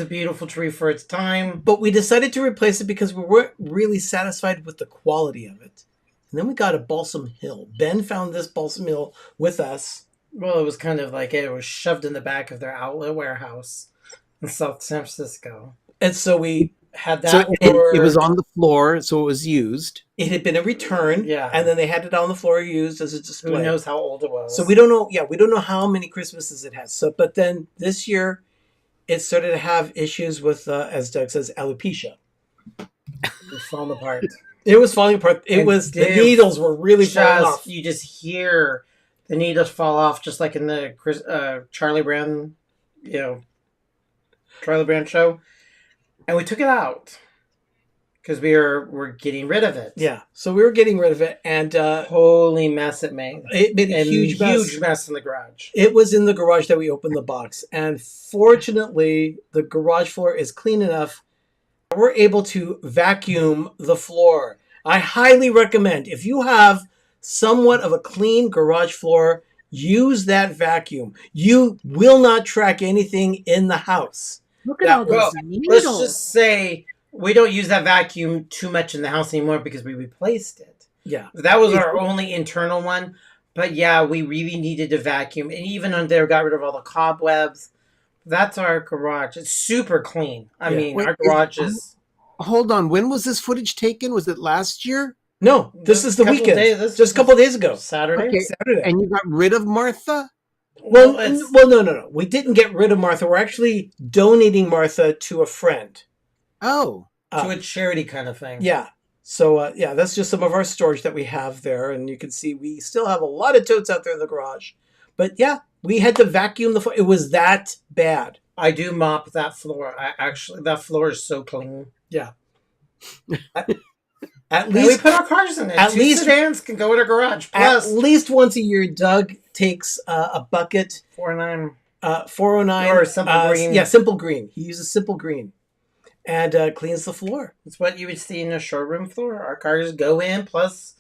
Speaker 4: a beautiful tree for its time.
Speaker 2: But we decided to replace it because we weren't really satisfied with the quality of it. And then we got a Balsam Hill. Ben found this Balsam Hill with us.
Speaker 4: Well, it was kind of like it was shoved in the back of their outlet warehouse in South San Francisco.
Speaker 2: And so we had that.
Speaker 5: So it was on the floor, so it was used.
Speaker 2: It had been a return.
Speaker 4: Yeah.
Speaker 2: And then they had it on the floor used as a display.
Speaker 4: Who knows how old it was?
Speaker 2: So we don't know. Yeah, we don't know how many Christmases it has. So, but then this year, it started to have issues with, as Doug says, alopecia.
Speaker 4: It was falling apart.
Speaker 2: It was falling apart. The needles were really falling off.
Speaker 4: You just hear the needles fall off, just like in the Charlie Brown, Charlie Brown show. And we took it out because we're getting rid of it.
Speaker 2: Yeah, so we were getting rid of it, and
Speaker 4: Holy mess it made.
Speaker 2: it made a huge
Speaker 4: mess in the garage.
Speaker 2: It was in the garage that we opened the box, and fortunately, the garage floor is clean enough. We're able to vacuum the floor. I highly recommend, if you have somewhat of a clean garage floor, use that vacuum. You will not track anything in the house.
Speaker 6: Look at all those
Speaker 4: Well,
Speaker 6: needles.
Speaker 4: let's just say we don't use that vacuum too much in the house anymore because we replaced it.
Speaker 2: Yeah.
Speaker 4: That was our only internal one. But yeah, we really needed to vacuum. And even on there, got rid of all the cobwebs. That's our garage. It's super clean. I
Speaker 2: Yeah.
Speaker 4: mean,
Speaker 5: Wait,
Speaker 4: our garage is
Speaker 5: Hold on. When was this footage taken? Was it last year?
Speaker 2: No, this is the
Speaker 4: couple
Speaker 2: weekend.
Speaker 4: days-
Speaker 2: Just a couple days ago.
Speaker 4: Saturday.
Speaker 5: Okay.
Speaker 2: Saturday.
Speaker 5: And you got rid of Martha?
Speaker 2: Well,
Speaker 4: it's-
Speaker 2: no. We didn't get rid of Martha. We're actually donating Martha to a friend.
Speaker 5: Oh.
Speaker 4: to a charity kind of thing.
Speaker 2: Yeah. So, that's just some of our storage that we have there. And you can see we still have a lot of totes out there in the garage. But, yeah, we had to vacuum the floor. It was that bad.
Speaker 4: I do mop that floor. That floor is so clean.
Speaker 2: Yeah. At
Speaker 4: And we
Speaker 2: least
Speaker 4: put our cars in it.
Speaker 2: at
Speaker 4: Two
Speaker 2: least-
Speaker 4: sedans can go in a garage.
Speaker 2: at
Speaker 4: Plus,
Speaker 2: least once a year, Doug takes a bucket,
Speaker 4: 409.
Speaker 2: 409.
Speaker 4: Or Simple Green.
Speaker 2: Yeah, Simple Green. He uses Simple Green and cleans the floor.
Speaker 4: It's what you would see in a showroom floor. Our cars go in. Plus,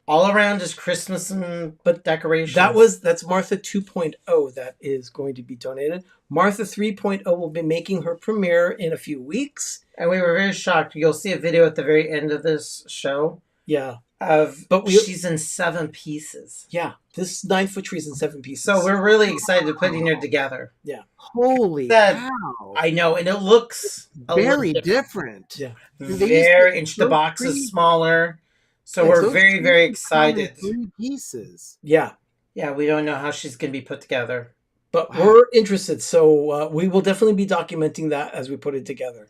Speaker 4: all around is Christmas and decorations.
Speaker 2: That's Martha 2.0 that is going to be donated. Martha 3.0 will be making her premiere in a few weeks.
Speaker 4: And we were very shocked. You'll see a video at the very end of this show
Speaker 2: Yeah.
Speaker 4: but
Speaker 2: we-
Speaker 4: she's in 7 pieces.
Speaker 2: Yeah. This 9-foot tree is in 7 pieces.
Speaker 4: So we're really excited to putting her together.
Speaker 5: Holy
Speaker 4: That-
Speaker 5: cow.
Speaker 4: I know, and it looks a
Speaker 5: Very
Speaker 4: little
Speaker 5: different.
Speaker 2: Yeah.
Speaker 4: Very, and the
Speaker 5: so
Speaker 4: box
Speaker 5: pretty.
Speaker 4: is smaller. So
Speaker 5: Yeah,
Speaker 4: we're
Speaker 5: those
Speaker 4: very, very
Speaker 5: trees come in
Speaker 4: excited.
Speaker 5: 3 pieces.
Speaker 2: Yeah.
Speaker 4: Yeah, we don't know how she's going to be put together.
Speaker 2: But
Speaker 5: Wow.
Speaker 2: we're interested. So we will definitely be documenting that as we put it together.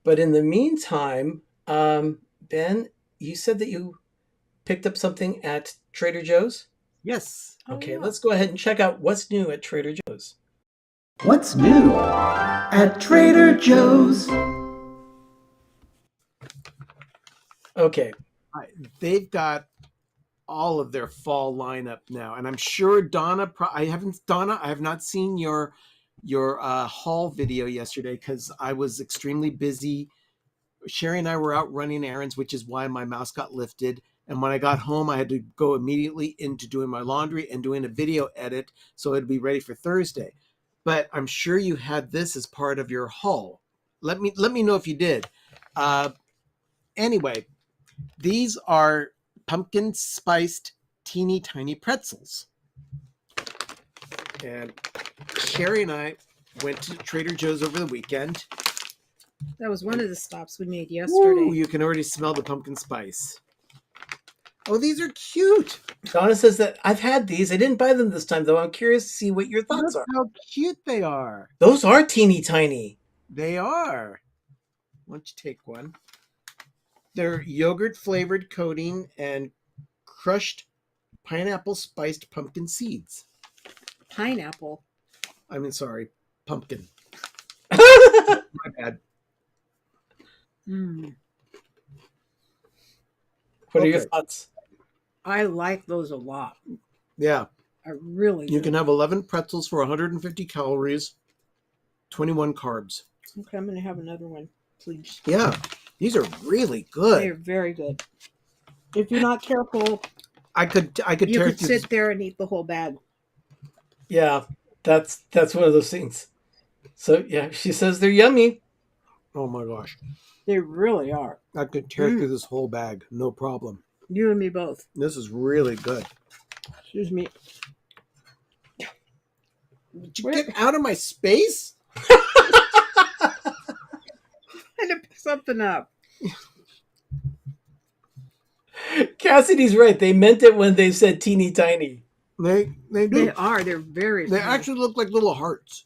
Speaker 2: But in the meantime, Ben, you said that you picked up something at Trader Joe's?
Speaker 5: Yes.
Speaker 2: Okay,
Speaker 6: yeah.
Speaker 2: let's go ahead and check out what's new at Trader Joe's.
Speaker 8: What's new at Trader Joe's?
Speaker 2: Okay.
Speaker 5: They've got all of their fall lineup now, and I'm sure Donna. I have not seen your haul video yesterday because I was extremely busy. Sherry and I were out running errands, which is why my mouse got lifted. And when I got home, I had to go immediately into doing my laundry and doing a video edit so it'd be ready for Thursday. But I'm sure you had this as part of your haul. Let me know if you did. Anyway, these are pumpkin spiced teeny tiny pretzels. And Sherry and I went to Trader Joe's over the weekend.
Speaker 6: That was one of the stops we made yesterday.
Speaker 5: Ooh, you can already smell the pumpkin spice. Oh, these are cute.
Speaker 2: Donna says that I've had these. I didn't buy them this time, though. I'm curious to see what your thoughts
Speaker 5: Look
Speaker 2: are.
Speaker 5: how cute they are.
Speaker 2: Those are teeny tiny.
Speaker 5: They are. Why don't you take one? They're yogurt flavored coating and crushed pineapple spiced pumpkin seeds.
Speaker 6: Pineapple.
Speaker 5: I mean, sorry, pumpkin. My bad.
Speaker 6: Mm.
Speaker 2: What are your
Speaker 5: Okay.
Speaker 2: thoughts?
Speaker 6: I like those a lot.
Speaker 5: Yeah.
Speaker 6: I really
Speaker 5: You
Speaker 6: do.
Speaker 5: can have 11 pretzels for 150 calories, 21 carbs.
Speaker 6: Okay, I'm going to have another one, please.
Speaker 5: Yeah. These are really
Speaker 6: They're
Speaker 5: good.
Speaker 6: very good. If you're not careful,
Speaker 5: I could
Speaker 6: you
Speaker 5: tear
Speaker 6: could
Speaker 5: through
Speaker 6: sit there and eat the whole bag.
Speaker 2: Yeah, that's one of those things. So, yeah, she says they're yummy.
Speaker 5: Oh my gosh.
Speaker 6: They really are.
Speaker 5: I could tear through this whole bag. No problem.
Speaker 6: You and me both.
Speaker 5: This is really good.
Speaker 6: Excuse me.
Speaker 5: Did you get out of my space?
Speaker 6: And to pick something up.
Speaker 2: Cassidy's right. They meant it when they said teeny tiny.
Speaker 5: They do.
Speaker 6: They are. They're very
Speaker 5: They
Speaker 6: good.
Speaker 5: actually look like little hearts.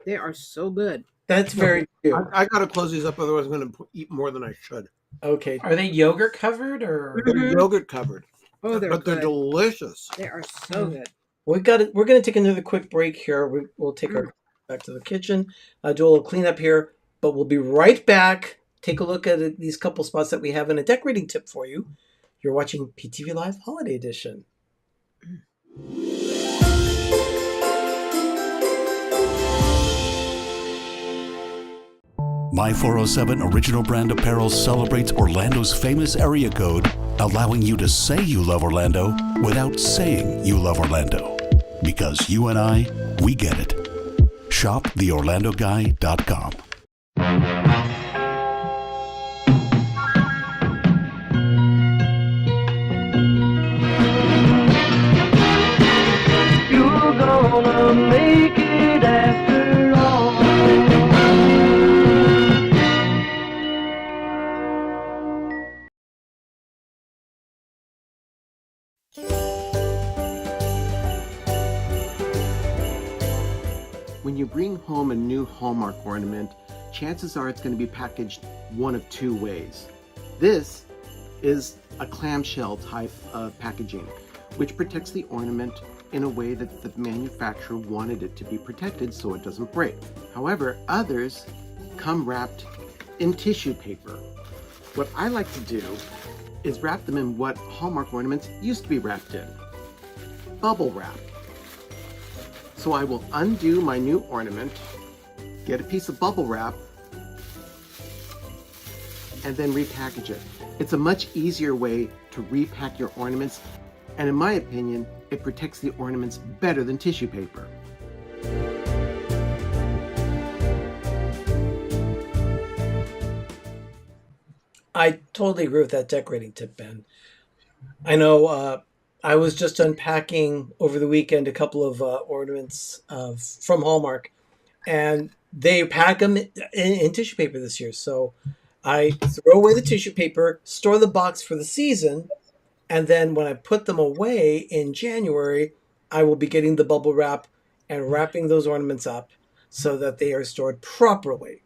Speaker 6: They are so good.
Speaker 2: That's very cute.
Speaker 5: I gotta close these up, otherwise I'm gonna eat more than I should.
Speaker 2: Okay.
Speaker 4: Are they yogurt covered or?
Speaker 5: They're yogurt covered,
Speaker 6: Oh, they're
Speaker 5: but they're
Speaker 6: good.
Speaker 5: delicious.
Speaker 6: They are so good.
Speaker 2: We're going to take another quick break here. We'll take our back to the kitchen, do a little cleanup here, but we'll be right back. Take a look at these couple spots that we have and a decorating tip for you. You're watching PTV Live Holiday Edition.
Speaker 3: My 407 Original Brand Apparel celebrates Orlando's famous area code, allowing you to say you love Orlando without saying you love Orlando. Because you and I, we get it. Shop theorlandoguy.com.
Speaker 8: You're gonna make it after all.
Speaker 5: When you bring home a new Hallmark ornament, chances are it's going to be packaged one of two ways. This is a clamshell type of packaging, which protects the ornament in a way that the manufacturer wanted it to be protected so it doesn't break. However, others come wrapped in tissue paper. What I like to do is wrap them in what Hallmark ornaments used to be wrapped in, bubble wrap. So I will undo my new ornament, get a piece of bubble wrap, and then repackage it. It's a much easier way to repack your ornaments, and in my opinion, it protects the ornaments better than tissue paper.
Speaker 2: I totally agree with that decorating tip, Ben. I know I was just unpacking over the weekend a couple of ornaments from Hallmark, and they pack them in tissue paper this year. So I throw away the tissue paper, store the box for the season, and then when I put them away in January, I will be getting the bubble wrap and wrapping those ornaments up so that they are stored properly.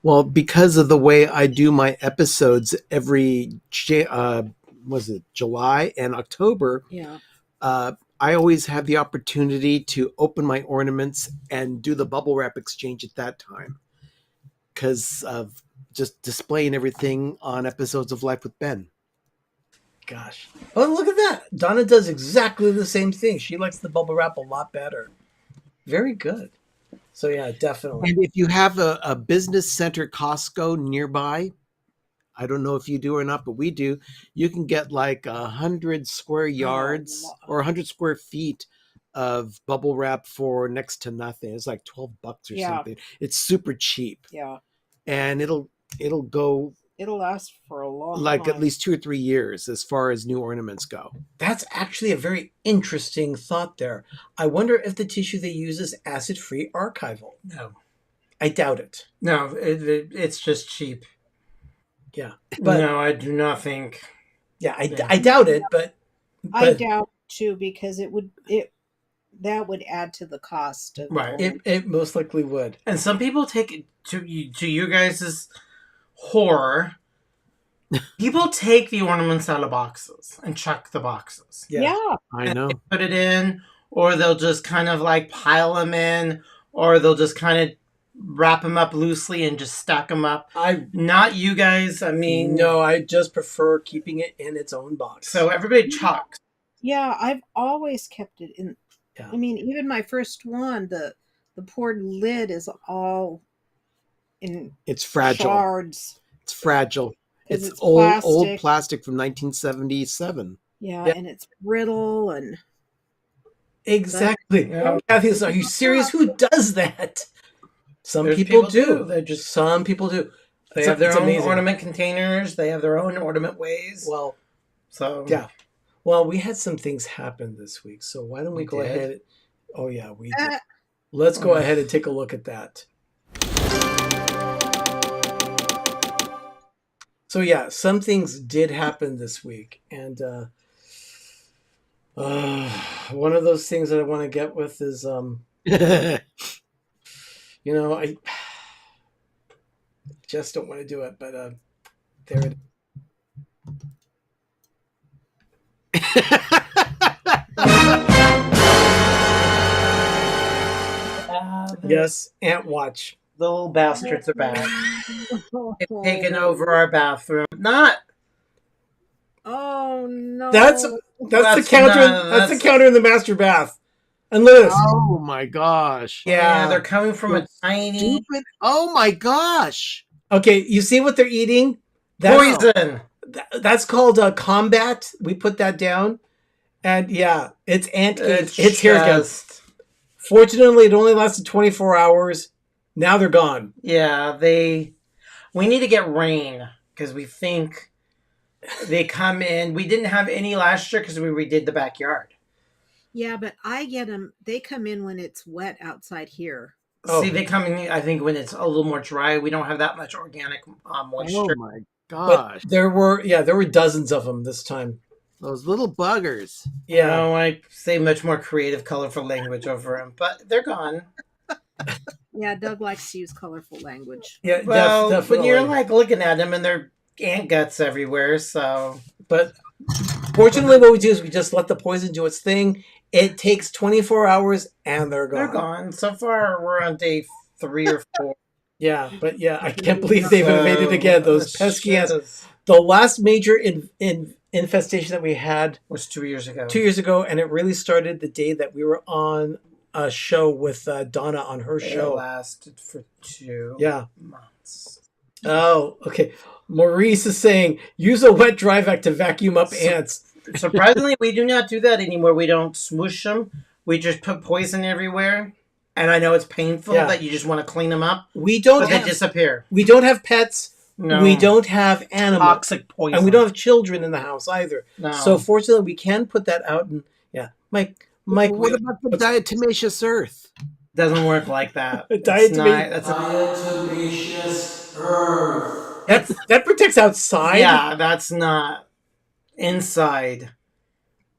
Speaker 5: Well, because of the way I do my episodes every July and October,
Speaker 6: Yeah.
Speaker 5: I always have the opportunity to open my ornaments and do the bubble wrap exchange at that time because of just displaying everything on episodes of Life with Ben.
Speaker 2: Gosh. Oh, look at that. Donna does exactly the same thing. She likes the bubble wrap a lot better. Very good. So, yeah, definitely.
Speaker 5: And if you have a business center Costco nearby, I don't know if you do or not, but we do, you can get like 100 square yards or 100 square feet of bubble wrap for next to nothing. It's like $12 or something. It's super cheap.
Speaker 6: Yeah.
Speaker 5: And it'll go
Speaker 6: It'll last for a long
Speaker 5: like
Speaker 6: time.
Speaker 5: at least 2 or 3 years as far as new ornaments go.
Speaker 2: That's actually a very interesting thought there. I wonder if the tissue they use is acid-free archival.
Speaker 4: No.
Speaker 2: I doubt it.
Speaker 4: No, it's just cheap.
Speaker 2: Yeah. But
Speaker 4: no, I do not think.
Speaker 2: yeah, I doubt it, but
Speaker 6: I doubt too, because that would add to the cost of
Speaker 4: Right.
Speaker 2: it most likely would.
Speaker 4: And some people take it to you guys' horror. People take the ornaments out of boxes and chuck the boxes.
Speaker 6: Yeah.
Speaker 5: I know.
Speaker 4: They put it in, or they'll just kind of like pile them in, or they'll just kind of wrap them up loosely and just stack them up. Not you guys. I mean,
Speaker 2: No, I just prefer keeping it in its own box.
Speaker 4: So everybody chucks.
Speaker 6: Yeah, I've always kept it in.
Speaker 2: Yeah.
Speaker 6: I mean, even my first one, the poured lid is all in
Speaker 5: It's fragile.
Speaker 6: shards.
Speaker 5: It's fragile. It's
Speaker 6: It's
Speaker 5: old plastic from 1977.
Speaker 6: Yeah,
Speaker 2: Yeah.
Speaker 6: and it's brittle and
Speaker 2: Exactly.
Speaker 4: Yeah.
Speaker 2: Kathy, are you serious? Who does that? Some
Speaker 4: There's
Speaker 2: people do.
Speaker 4: do. They're just
Speaker 2: Some people do.
Speaker 4: they have their
Speaker 2: It's
Speaker 4: own
Speaker 2: amazing.
Speaker 4: ornament containers. They have their own ornament ways.
Speaker 2: Well,
Speaker 4: So
Speaker 2: yeah. Well, we had some things happen this week, so why don't we
Speaker 4: We
Speaker 2: go
Speaker 4: did?
Speaker 2: ahead? Oh yeah, we did. Let's go ahead and take a look at that. So yeah, some things did happen this week, and one of those things that I want to get with is I just don't want to do it, but there it Yes, Ant Watch.
Speaker 4: the little bastards are back. They've taken over our bathroom. Not
Speaker 6: Oh no.
Speaker 2: That's the
Speaker 4: That's
Speaker 2: counter.
Speaker 4: not-
Speaker 2: That's the
Speaker 4: that's-
Speaker 2: counter in the master bath. And look at this.
Speaker 5: Oh my gosh.
Speaker 4: yeah, they're coming from a tiny
Speaker 5: Stupid. Oh my gosh.
Speaker 2: Okay, you see what they're eating?
Speaker 4: poison.
Speaker 2: That's called combat. We put that down, and yeah, it's ant. It's here again.
Speaker 4: just-
Speaker 2: Fortunately, it only lasted 24 hours. Now they're gone.
Speaker 4: Yeah, we need to get rain because we think they come in. We didn't have any last year because we redid the backyard.
Speaker 6: Yeah, but I get them. They come in when it's wet outside here.
Speaker 2: Oh.
Speaker 4: See, they come in, I think, when it's a little more dry. We don't have that much organic
Speaker 5: Oh
Speaker 4: moisture.
Speaker 5: my
Speaker 2: But
Speaker 5: gosh.
Speaker 2: there were dozens of them this time.
Speaker 5: Those little buggers.
Speaker 2: Yeah.
Speaker 4: No, I say much more creative, colorful language over them, but they're gone.
Speaker 6: Yeah, Doug likes to use colorful language.
Speaker 2: Yeah,
Speaker 4: Well,
Speaker 2: definitely.
Speaker 4: when you're like looking at them and they're ant guts everywhere, so
Speaker 2: But fortunately, what we do is we just let the poison do its thing. It takes 24 hours and they're gone.
Speaker 4: they're gone. So far, we're on day 3 or 4.
Speaker 2: Yeah, but yeah, I can't believe they've invaded again. Those pesky ants.
Speaker 4: shit
Speaker 2: The last major infestation that we had
Speaker 4: was 2 years ago.
Speaker 2: 2 years ago, and it really started the day that we were on a show with Donna on her
Speaker 4: It
Speaker 2: show.
Speaker 4: lasted for 2
Speaker 2: Yeah.
Speaker 4: months.
Speaker 2: Oh, okay. Maurice is saying use a wet dry vac to vacuum up ants.
Speaker 4: Surprisingly, we do not do that anymore. We don't smoosh them. We just put poison everywhere. And I know it's painful
Speaker 2: Yeah.
Speaker 4: that you just want to clean them up,
Speaker 2: We don't
Speaker 4: but they
Speaker 2: have
Speaker 4: disappear.
Speaker 2: we don't have pets.
Speaker 4: No.
Speaker 2: We don't have animals.
Speaker 4: Toxic poison.
Speaker 2: And we don't have children in the house either.
Speaker 4: No.
Speaker 2: So fortunately, we can put that out. And yeah, Mike,
Speaker 5: What about the diatomaceous earth?
Speaker 4: Doesn't work like that. It's
Speaker 2: Diatoma-
Speaker 4: not- that's
Speaker 8: Diatomaceous Earth.
Speaker 2: that protects outside.
Speaker 4: yeah, that's not inside.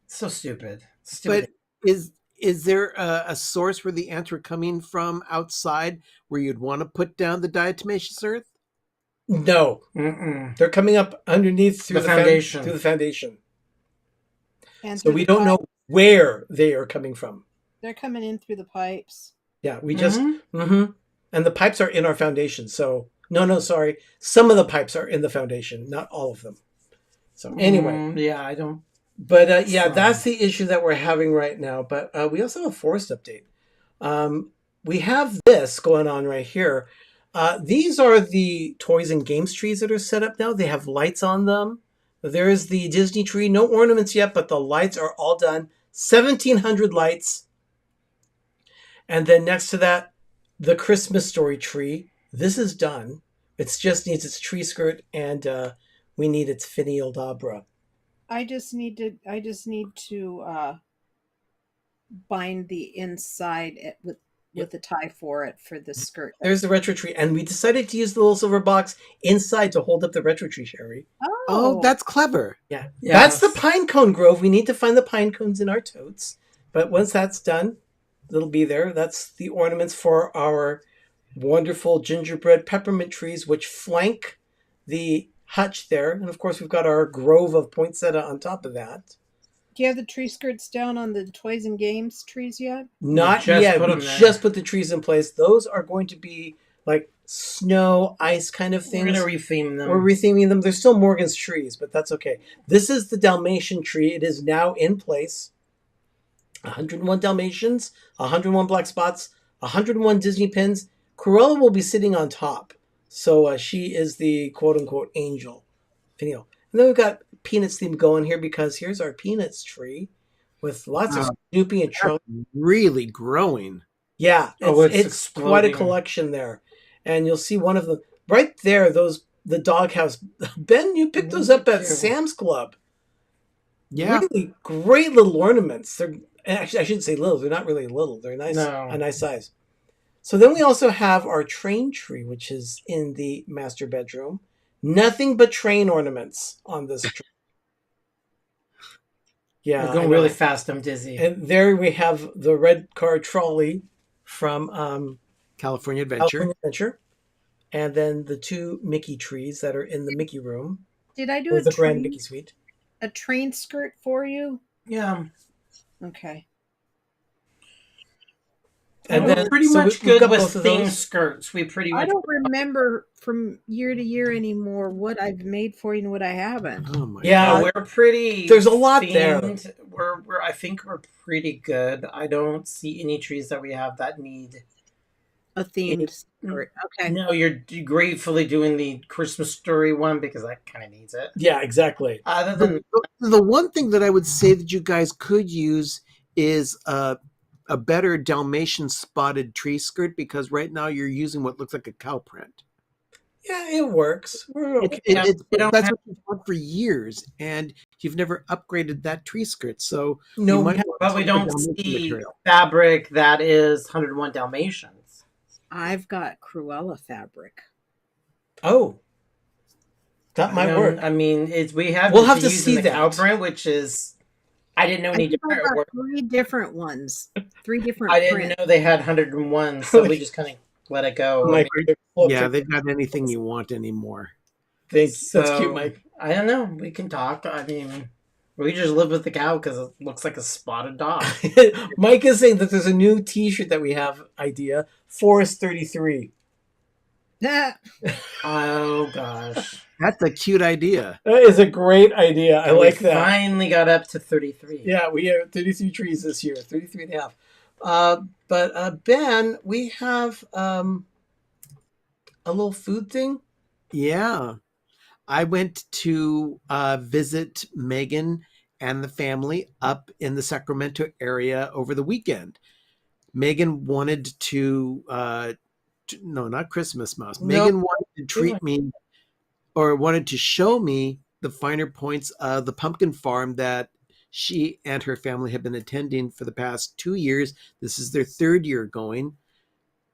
Speaker 4: So stupid. Stupid.
Speaker 5: But is there a source where the ants were coming from outside where you'd want to put down the diatomaceous earth?
Speaker 2: No,
Speaker 4: Mm-mm.
Speaker 2: they're coming up underneath through
Speaker 4: The foundation.
Speaker 2: through the foundation.
Speaker 6: And
Speaker 2: So
Speaker 6: through
Speaker 2: we
Speaker 6: the
Speaker 2: don't know
Speaker 6: pipe-
Speaker 2: where they are coming from.
Speaker 6: They're coming in through the pipes.
Speaker 2: Yeah, we just
Speaker 4: Mhm.
Speaker 2: and the pipes are in our foundation. So no, sorry, some of the pipes are in the foundation, not all of them. So anyway,
Speaker 4: Yeah, I don't.
Speaker 2: but yeah,
Speaker 4: Sorry.
Speaker 2: that's the issue that we're having right now. But we also have a forest update. We have this going on right here. These are the toys and games trees that are set up now. They have lights on them. There is the Disney tree, no ornaments yet, but the lights are all done. 1,700 lights. And then next to that, the Christmas Story tree. This is done. It just needs its tree skirt, and we need its finial-dabra.
Speaker 6: I just need to bind the inside with a tie for it for the skirt.
Speaker 2: There's the retro tree, and we decided to use the little silver box inside to hold up the retro tree, Sherry.
Speaker 5: Oh, that's clever.
Speaker 2: Yeah.
Speaker 4: Yes.
Speaker 2: That's the pine cone grove. We need to find the pine cones in our totes. But once that's done, it'll be there. That's the ornaments for our wonderful gingerbread peppermint trees, which flank the hutch there. And of course, we've got our grove of poinsettia on top of that.
Speaker 6: Do you have the tree skirts down on the toys and games trees yet?
Speaker 2: Not
Speaker 4: just
Speaker 2: yet.
Speaker 4: put
Speaker 2: We
Speaker 4: 'em there.
Speaker 2: just put the trees in place. Those are going to be like snow, ice kind of
Speaker 4: We're
Speaker 2: things.
Speaker 4: gonna retheme them.
Speaker 2: We're retheming them. They're still Morgan's trees, but that's okay. This is the Dalmatian tree. It is now in place. 101 Dalmatians, 101 black spots, 101 Disney pins. Cruella will be sitting on top. So she is the quote-unquote angel. Finial. And then we've got Peanuts theme going here because here's our Peanuts tree with lots of Snoopy and Trump.
Speaker 5: Really growing.
Speaker 2: Yeah,
Speaker 4: Oh,
Speaker 2: it's
Speaker 4: it's
Speaker 2: quite a
Speaker 4: exploding.
Speaker 2: collection there. And you'll see one of them right there, the doghouse. Ben, you picked those up at
Speaker 4: Yeah.
Speaker 2: Sam's Club.
Speaker 5: Yeah.
Speaker 2: Really great little ornaments. They're actually, I shouldn't say little, they're not really little. They're nice,
Speaker 4: No.
Speaker 2: a nice size. So then we also have our train tree, which is in the master bedroom. Nothing but train ornaments on this tree. Yeah,
Speaker 4: We're
Speaker 2: I
Speaker 4: going
Speaker 2: know.
Speaker 4: really fast. I'm dizzy.
Speaker 2: And there we have the red car trolley from
Speaker 5: California Adventure.
Speaker 2: California Adventure. And then the two Mickey trees that are in the Mickey room.
Speaker 6: Did I do
Speaker 2: Or
Speaker 6: a
Speaker 2: the Grand
Speaker 6: train,
Speaker 2: Mickey Suite.
Speaker 6: a train skirt for you?
Speaker 4: Yeah.
Speaker 6: Okay.
Speaker 2: And
Speaker 4: We're
Speaker 2: then
Speaker 4: pretty
Speaker 2: so
Speaker 4: much
Speaker 2: we've
Speaker 4: good
Speaker 2: got
Speaker 4: with
Speaker 2: both of
Speaker 4: theme
Speaker 2: those.
Speaker 4: skirts. We pretty
Speaker 6: I
Speaker 4: much.
Speaker 6: don't remember from year to year anymore what I've made for you and what I haven't.
Speaker 5: Oh my
Speaker 2: Yeah,
Speaker 4: We're pretty.
Speaker 2: there's a lot there.
Speaker 4: themed. We're. I think we're pretty good. I don't see any trees that we have that need.
Speaker 6: A themed skirt. Okay.
Speaker 4: No, you're gratefully doing the Christmas Story one because that kind of needs it.
Speaker 2: Yeah, exactly.
Speaker 4: Other than
Speaker 5: The one thing that I would say that you guys could use is a better Dalmatian spotted tree skirt because right now you're using what looks like a cow print.
Speaker 2: Yeah, it works. We're okay.
Speaker 4: they don't
Speaker 5: That's
Speaker 4: have-
Speaker 5: what you've had for years, and you've never upgraded that tree skirt. So
Speaker 2: No,
Speaker 5: you might
Speaker 2: we
Speaker 5: want
Speaker 4: but
Speaker 5: to
Speaker 4: we
Speaker 5: take the
Speaker 4: don't
Speaker 5: Dalmatian
Speaker 4: see
Speaker 5: material.
Speaker 4: fabric that is 101 Dalmatians.
Speaker 6: I've got Cruella fabric.
Speaker 2: Oh, That might work.
Speaker 4: I mean, we have
Speaker 2: We'll
Speaker 4: to
Speaker 2: have to
Speaker 4: use
Speaker 2: see
Speaker 4: the
Speaker 2: that.
Speaker 4: cow print, which is I didn't know
Speaker 6: I
Speaker 4: any
Speaker 6: think I
Speaker 4: different.
Speaker 6: got 3 different ones. 3 different
Speaker 4: I didn't
Speaker 6: prints.
Speaker 4: know they had 101, so we just kind of let it go.
Speaker 2: Mike,
Speaker 5: Yeah, they've got anything you want anymore.
Speaker 2: That's cute, Mike.
Speaker 4: I don't know. We can talk. I mean, we just live with the cow because it looks like a spotted dog.
Speaker 2: Mike is saying that there's a new T-shirt that we have idea. Forest 33.
Speaker 4: Oh gosh,
Speaker 5: That's a cute idea.
Speaker 2: That is a great idea. I like that.
Speaker 4: Finally got up to 33.
Speaker 2: Yeah, we have 33 trees this year, 33 and a half. But Ben, we have a little food thing.
Speaker 5: Yeah. I went to visit Megan and the family up in the Sacramento area over the weekend. Megan wanted to no, not Christmas Mouse.
Speaker 2: No.
Speaker 5: Megan wanted to treat me or wanted to show me the finer points of the pumpkin farm that she and her family have been attending for the past 2 years. This is their 3rd year going.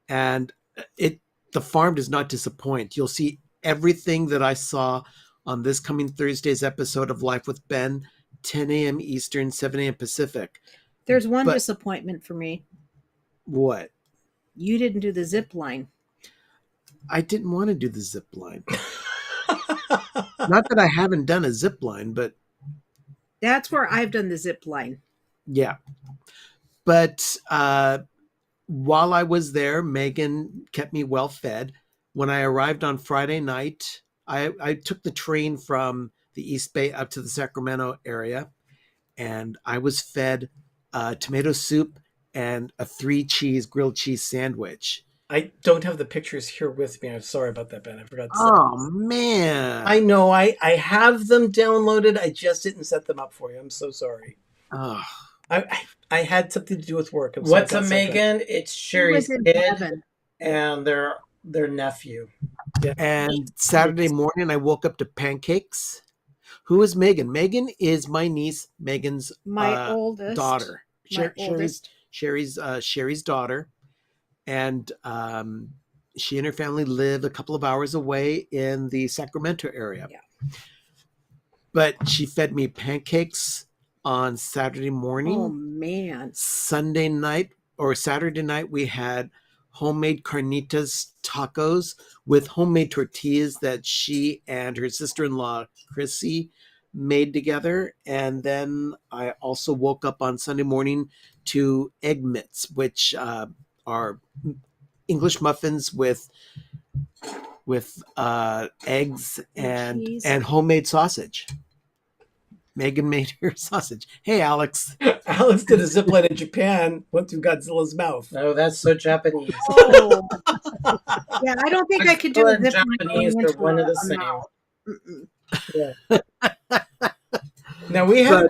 Speaker 5: And the farm does not disappoint. You'll see everything that I saw on this coming Thursday's episode of Life with Ben, 10 a.m. Eastern, 7 a.m. Pacific.
Speaker 6: There's one
Speaker 5: But-
Speaker 6: disappointment for me.
Speaker 5: What?
Speaker 6: You didn't do the zip line.
Speaker 5: I didn't want to do the zip line. Not that I haven't done a zip line, but
Speaker 6: That's where I've done the zip line.
Speaker 5: yeah. But while I was there, Megan kept me well fed. When I arrived on Friday night, I took the train from the East Bay up to the Sacramento area, and I was fed tomato soup and a 3-cheese grilled cheese sandwich.
Speaker 2: I don't have the pictures here with me. I'm sorry about that, Ben. I forgot to
Speaker 5: Oh, man.
Speaker 2: I know. I have them downloaded. I just didn't set them up for you. I'm so sorry.
Speaker 5: Oh,
Speaker 2: I had something to do with work. I'm
Speaker 4: What's
Speaker 2: sorry,
Speaker 4: a
Speaker 2: I got sidetracked.
Speaker 4: Megan? It's
Speaker 6: He
Speaker 4: Sherry's
Speaker 6: was in
Speaker 4: kid
Speaker 6: heaven.
Speaker 4: and their nephew.
Speaker 5: and Saturday morning, I woke up to pancakes. Who is Megan? Megan is my niece, Megan's
Speaker 6: My oldest
Speaker 5: daughter.
Speaker 6: My oldest.
Speaker 5: Sherry's daughter. And she and her family live a couple of hours away in the Sacramento area.
Speaker 6: Yeah.
Speaker 5: But she fed me pancakes on Saturday morning.
Speaker 6: Oh man.
Speaker 5: Sunday night or Saturday night, we had homemade carnitas tacos with homemade tortillas that she and her sister-in-law, Chrissy, made together. And then I also woke up on Sunday morning to egg mitts, which are English muffins with eggs and
Speaker 6: cheese.
Speaker 5: homemade sausage. Megan made her sausage. Hey, Alex.
Speaker 2: Alex did a zip line in Japan, went through Godzilla's mouth.
Speaker 4: Oh, that's so Japanese.
Speaker 6: Oh. Yeah, I don't think I could do
Speaker 4: Godzilla
Speaker 6: a
Speaker 4: and
Speaker 6: zip line
Speaker 4: Japanese
Speaker 6: going
Speaker 4: are
Speaker 6: into
Speaker 4: one of
Speaker 6: a
Speaker 4: the same.
Speaker 6: mouth. Mm-mm.
Speaker 2: Now we have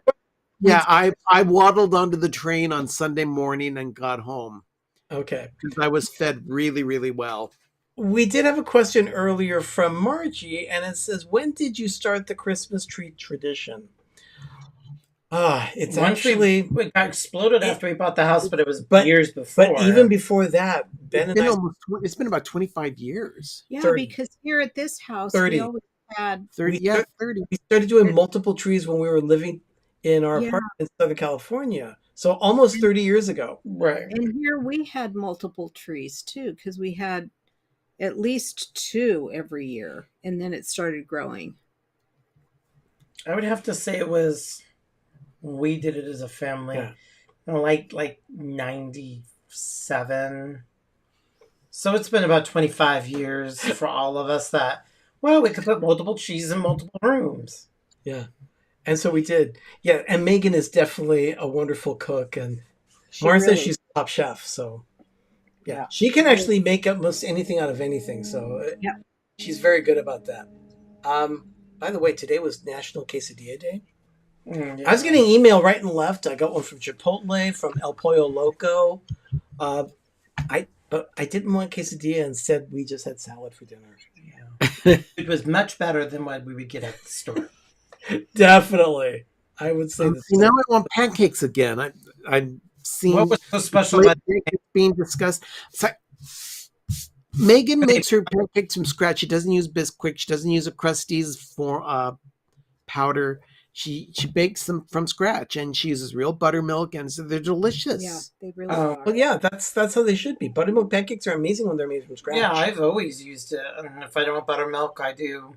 Speaker 5: Yeah, I waddled onto the train on Sunday morning and got home
Speaker 2: okay.
Speaker 5: because I was fed really, really well.
Speaker 2: We did have a question earlier from Margie, and it says, "When did you start the Christmas tree tradition?" It's
Speaker 4: Once
Speaker 2: actually,
Speaker 4: we got exploded after we bought the house, but it was
Speaker 2: But-
Speaker 4: years before.
Speaker 2: but even before that, Ben and I
Speaker 5: It's been about 25 years.
Speaker 6: Yeah,
Speaker 2: 30.
Speaker 6: because here at this house
Speaker 2: 30.
Speaker 6: we always had
Speaker 5: 30,
Speaker 2: We
Speaker 5: yeah,
Speaker 2: start-
Speaker 5: 30.
Speaker 2: we started doing multiple trees when we were living in our
Speaker 6: Yeah.
Speaker 2: apartment in Southern California. So almost 30 years ago.
Speaker 4: right.
Speaker 6: and here we had multiple trees too, because we had at least 2 every year, and then it started growing.
Speaker 4: I would have to say it was we did it as a family.
Speaker 2: Yeah.
Speaker 4: Like 97. So it's been about 25 years for all of us that we could put multiple trees in multiple rooms.
Speaker 2: Yeah. And so we did. Yeah. And Megan is definitely a wonderful cook. And Lauren says she's a top chef. So, yeah. She can actually make almost anything out of anything. So,
Speaker 6: Yeah.
Speaker 2: she's very good about that. By the way, today was National Quesadilla Day.
Speaker 4: Yeah.
Speaker 2: I was getting email right and left. I got one from Chipotle, from El Pollo Loco. But I didn't want quesadilla. Instead, we just had salad for dinner.
Speaker 4: It was much better than what we would get at the store.
Speaker 2: Definitely. I would say the
Speaker 5: Now I want pancakes again. I'm seeing
Speaker 4: What was so special about
Speaker 5: pancakes being discussed. So, Megan makes her pancakes from scratch. She doesn't use Bisquick. She doesn't use a Krusty's for powder. She bakes them from scratch, and she uses real buttermilk, and so they're delicious.
Speaker 6: Yeah, they really
Speaker 4: Oh.
Speaker 6: are.
Speaker 2: Well, yeah, that's how they should be. Buttermilk pancakes are amazing when they're made from scratch.
Speaker 4: Yeah, I've always used it. And if I don't want buttermilk, I do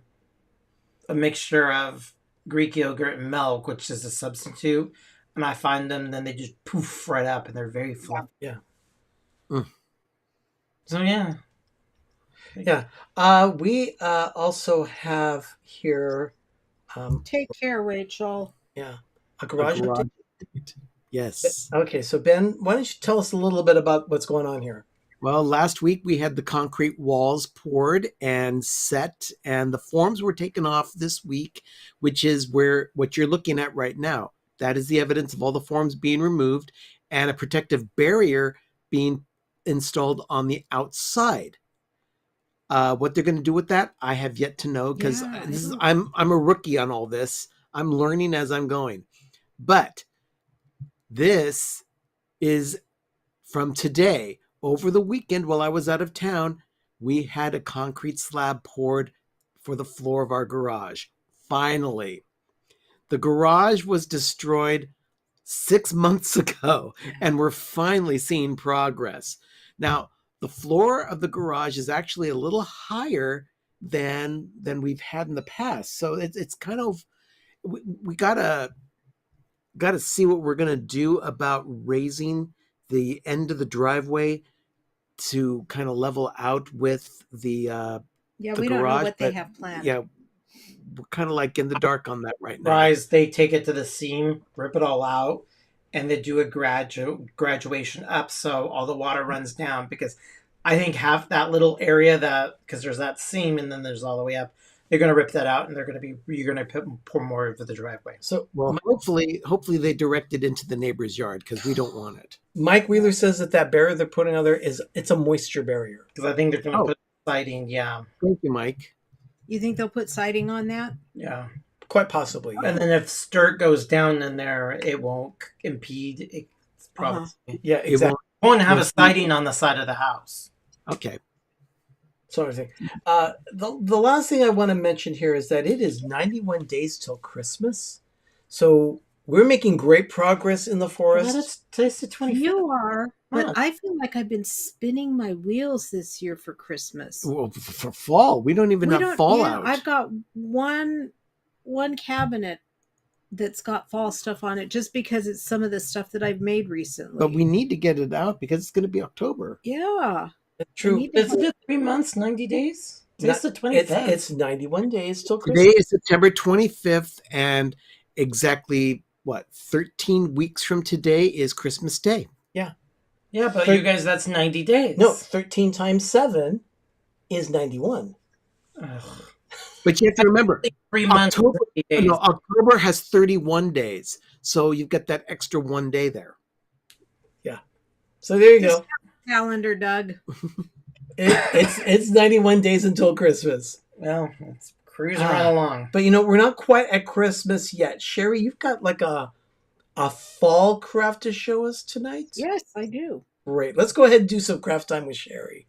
Speaker 4: a mixture of Greek yogurt and milk, which is a substitute. And I find them, then they just poof right up, and they're very fluffy.
Speaker 2: Yeah.
Speaker 5: Mm.
Speaker 4: So yeah.
Speaker 2: Yeah. We also have here,
Speaker 6: Take care, Rachel.
Speaker 2: yeah, a garage update.
Speaker 5: Yes.
Speaker 2: Okay, so Ben, why don't you tell us a little bit about what's going on here?
Speaker 5: Well, last week we had the concrete walls poured and set, and the forms were taken off this week, which is what you're looking at right now. That is the evidence of all the forms being removed and a protective barrier being installed on the outside. What they're going to do with that, I have yet to know, because I'm a rookie on all this. I'm learning as I'm going. But this is from today. Over the weekend, while I was out of town, we had a concrete slab poured for the floor of our garage. Finally. The garage was destroyed 6 months ago, and we're finally seeing progress. Now, the floor of the garage is actually a little higher than we've had in the past. So it's kind of, we gotta see what we're gonna do about raising the end of the driveway to kind of level out with the
Speaker 6: Yeah,
Speaker 5: the
Speaker 6: we don't know
Speaker 5: garage,
Speaker 6: what they
Speaker 5: but
Speaker 6: have planned.
Speaker 5: yeah, we're kind of like in the dark on that right now.
Speaker 4: Rise, they take it to the seam, rip it all out, and they do a graduation up so all the water runs down, because I think half that little area, that because there's that seam and then there's all the way up, they're going to rip that out, and you're going to pour more over the driveway.
Speaker 2: So,
Speaker 5: Well, hopefully they direct it into the neighbor's yard, because we don't want it.
Speaker 2: Mike Wheeler says that barrier they're putting out there it's a moisture barrier.
Speaker 4: Because I think they're going to
Speaker 5: Oh.
Speaker 4: put siding, yeah.
Speaker 5: Thank you, Mike.
Speaker 6: You think they'll put siding on that?
Speaker 4: Yeah.
Speaker 2: Quite possibly. Yeah,
Speaker 4: And then if dirt goes down in there, it won't impede. It's probably
Speaker 2: yeah
Speaker 5: It
Speaker 2: exactly.
Speaker 4: won't have a siding on the side of the house.
Speaker 5: Okay.
Speaker 2: Sort of thing. The last thing I want to mention here is that it is 91 days till Christmas. So we're making great progress in the forest.
Speaker 4: Today's the 25th.
Speaker 6: You are, but
Speaker 4: Huh.
Speaker 6: I feel like I've been spinning my wheels this year for Christmas.
Speaker 5: Well, for fall, we don't even have fall out.
Speaker 6: I've got one cabinet that's got fall stuff on it, just because it's some of the stuff that I've made recently.
Speaker 5: But we need to get it out because it's going to be October.
Speaker 6: Yeah.
Speaker 2: That's true.
Speaker 6: need to
Speaker 4: Isn't it 3 months, 90 days? Today's the 25th.
Speaker 2: It's 91 days till
Speaker 5: Today
Speaker 2: Christmas.
Speaker 5: is September 25th, and exactly 13 weeks from today is Christmas Day.
Speaker 4: Yeah, but you guys, that's 90 days.
Speaker 2: No, 13 times 7 is 91.
Speaker 4: Ugh.
Speaker 5: But you have to remember,
Speaker 4: 3 months,
Speaker 5: October,
Speaker 4: 30 days.
Speaker 5: October has 31 days, so you've got that extra 1 day there.
Speaker 2: So there you go.
Speaker 6: Calendar, Doug.
Speaker 2: It's 91 days until Christmas.
Speaker 4: Well, it's cruising right along.
Speaker 2: But we're not quite at Christmas yet. Sherry, you've got like a fall craft to show us tonight?
Speaker 6: Yes, I do.
Speaker 2: Great. Let's go ahead and do some craft time with Sherry.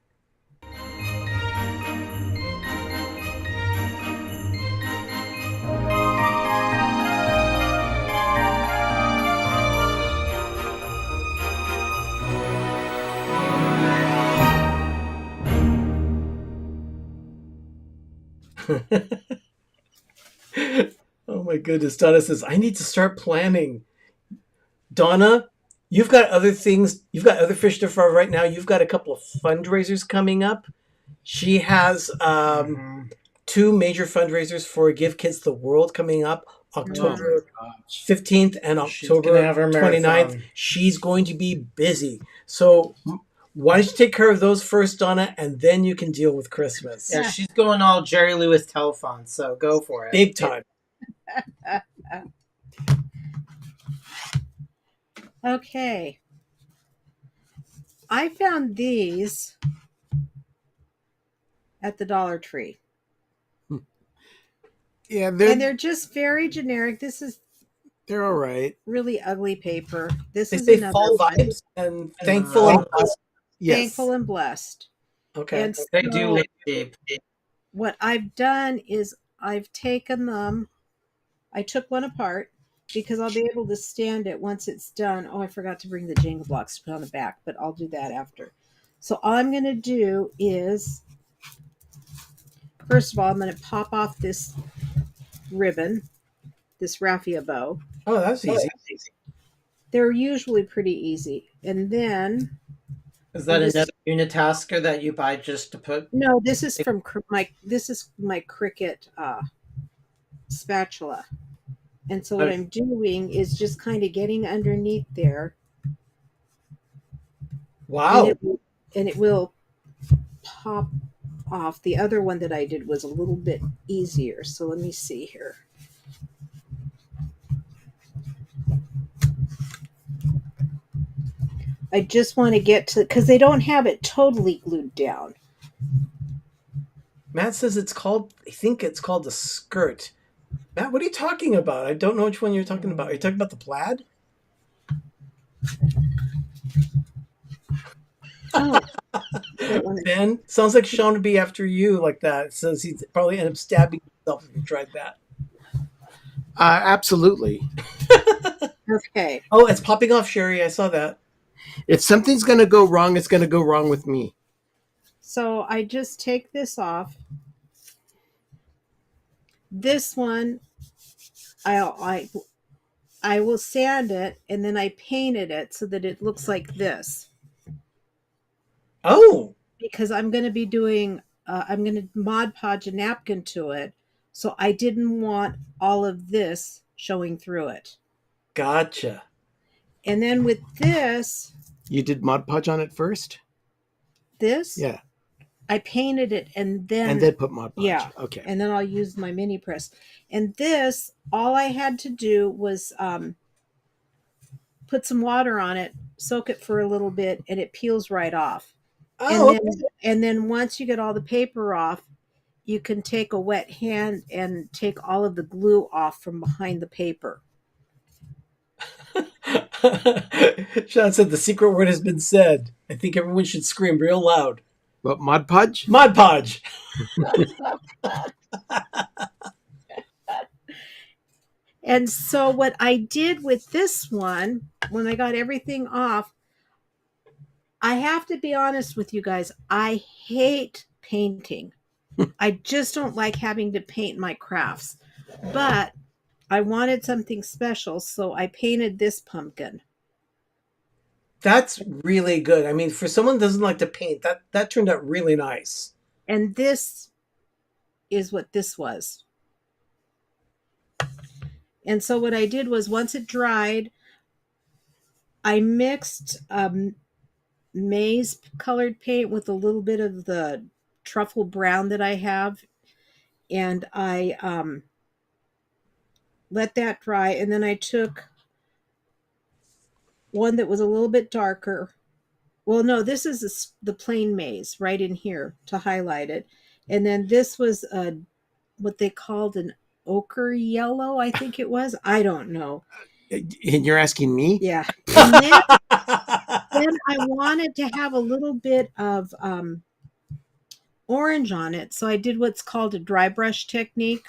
Speaker 2: Oh my goodness. Donna says, I need to start planning. Donna, you've got other things. You've got other fish to fry right now. You've got a couple of fundraisers coming up. She has 2 major fundraisers for Give Kids the World coming up October 15th and
Speaker 4: She's gonna
Speaker 2: October
Speaker 4: have her
Speaker 2: 29th.
Speaker 4: marathon.
Speaker 2: She's going to be busy. So why don't you take care of those first, Donna, and then you can deal with Christmas.
Speaker 4: Yeah, she's going all Jerry Lewis telephone, so go for it.
Speaker 2: Big time.
Speaker 6: Okay. I found these at the Dollar Tree.
Speaker 5: Yeah,
Speaker 6: And they're just very generic. This is
Speaker 5: they're all right.
Speaker 6: really ugly paper. This
Speaker 2: They
Speaker 6: is
Speaker 2: say
Speaker 6: another
Speaker 2: fall
Speaker 6: one.
Speaker 2: vibes and thankful and blessed.
Speaker 5: Yes.
Speaker 6: Thankful and blessed.
Speaker 2: Okay.
Speaker 6: And
Speaker 4: They do
Speaker 6: so
Speaker 4: look cheap.
Speaker 6: what I've done is I've taken them, I took one apart because I'll be able to stand it once it's done. Oh, I forgot to bring the Jenga blocks to put on the back, but I'll do that after. So all I'm going to do is, first of all, I'm going to pop off this ribbon, this raffia bow.
Speaker 2: Oh, that's easy.
Speaker 6: They're usually pretty easy. And then,
Speaker 4: Is that
Speaker 6: This-
Speaker 4: another unitasker that you buy just to put?
Speaker 6: no, this is from my Cricut spatula. And so what
Speaker 4: Okay.
Speaker 6: I'm doing is just kind of getting underneath there,
Speaker 2: Wow.
Speaker 6: and it will pop off. The other one that I did was a little bit easier. So let me see here. I just want to get to, because they don't have it totally glued down.
Speaker 2: Matt says I think it's called the skirt. Matt, what are you talking about? I don't know which one you're talking about. Are you talking about the plaid?
Speaker 6: Oh, that one.
Speaker 2: Ben, sounds like Sean would be after you like that. Says he'd probably end up stabbing himself if he tried that.
Speaker 5: Absolutely.
Speaker 6: Okay.
Speaker 2: Oh, it's popping off, Sherry. I saw that.
Speaker 5: If something's going to go wrong, it's going to go wrong with me.
Speaker 6: So I just take this off. This one, I will sand it, and then I painted it so that it looks like this.
Speaker 2: Oh,
Speaker 6: Because I'm going to be doing, I'm going to Mod Podge a napkin to it. So I didn't want all of this showing through it.
Speaker 2: gotcha.
Speaker 6: And then with this,
Speaker 5: You did Mod Podge on it first? Yeah.
Speaker 6: I painted it and then
Speaker 5: put Mod Podge.
Speaker 6: yeah.
Speaker 5: Okay.
Speaker 6: And then I'll use my mini press. And this, all I had to do was put some water on it, soak it for a little bit, and it peels right off.
Speaker 2: Oh,
Speaker 6: And then once you get all the paper off, you can take a wet hand and take all of the glue off from behind the paper.
Speaker 2: Sean said the secret word has been said. I think everyone should scream real loud.
Speaker 5: What, Mod Podge?
Speaker 2: Mod Podge.
Speaker 6: And so what I did with this one, when I got everything off, I have to be honest with you guys, I hate painting. I just don't like having to paint my crafts. But I wanted something special, so I painted this pumpkin.
Speaker 2: That's really good. I mean, for someone who doesn't like to paint, that turned out really nice.
Speaker 6: And this is what this was. And so what I did was, once it dried, I mixed maize colored paint with a little bit of the truffle brown that I have. And I let that dry. And then I took one that was a little bit darker. Well, no, this is the plain maize right in here to highlight it. And then this was what they called an ochre yellow, I think it was. I don't know.
Speaker 5: And you're asking me?
Speaker 6: Yeah. And then I wanted to have a little bit of orange on it. So I did what's called a dry brush technique.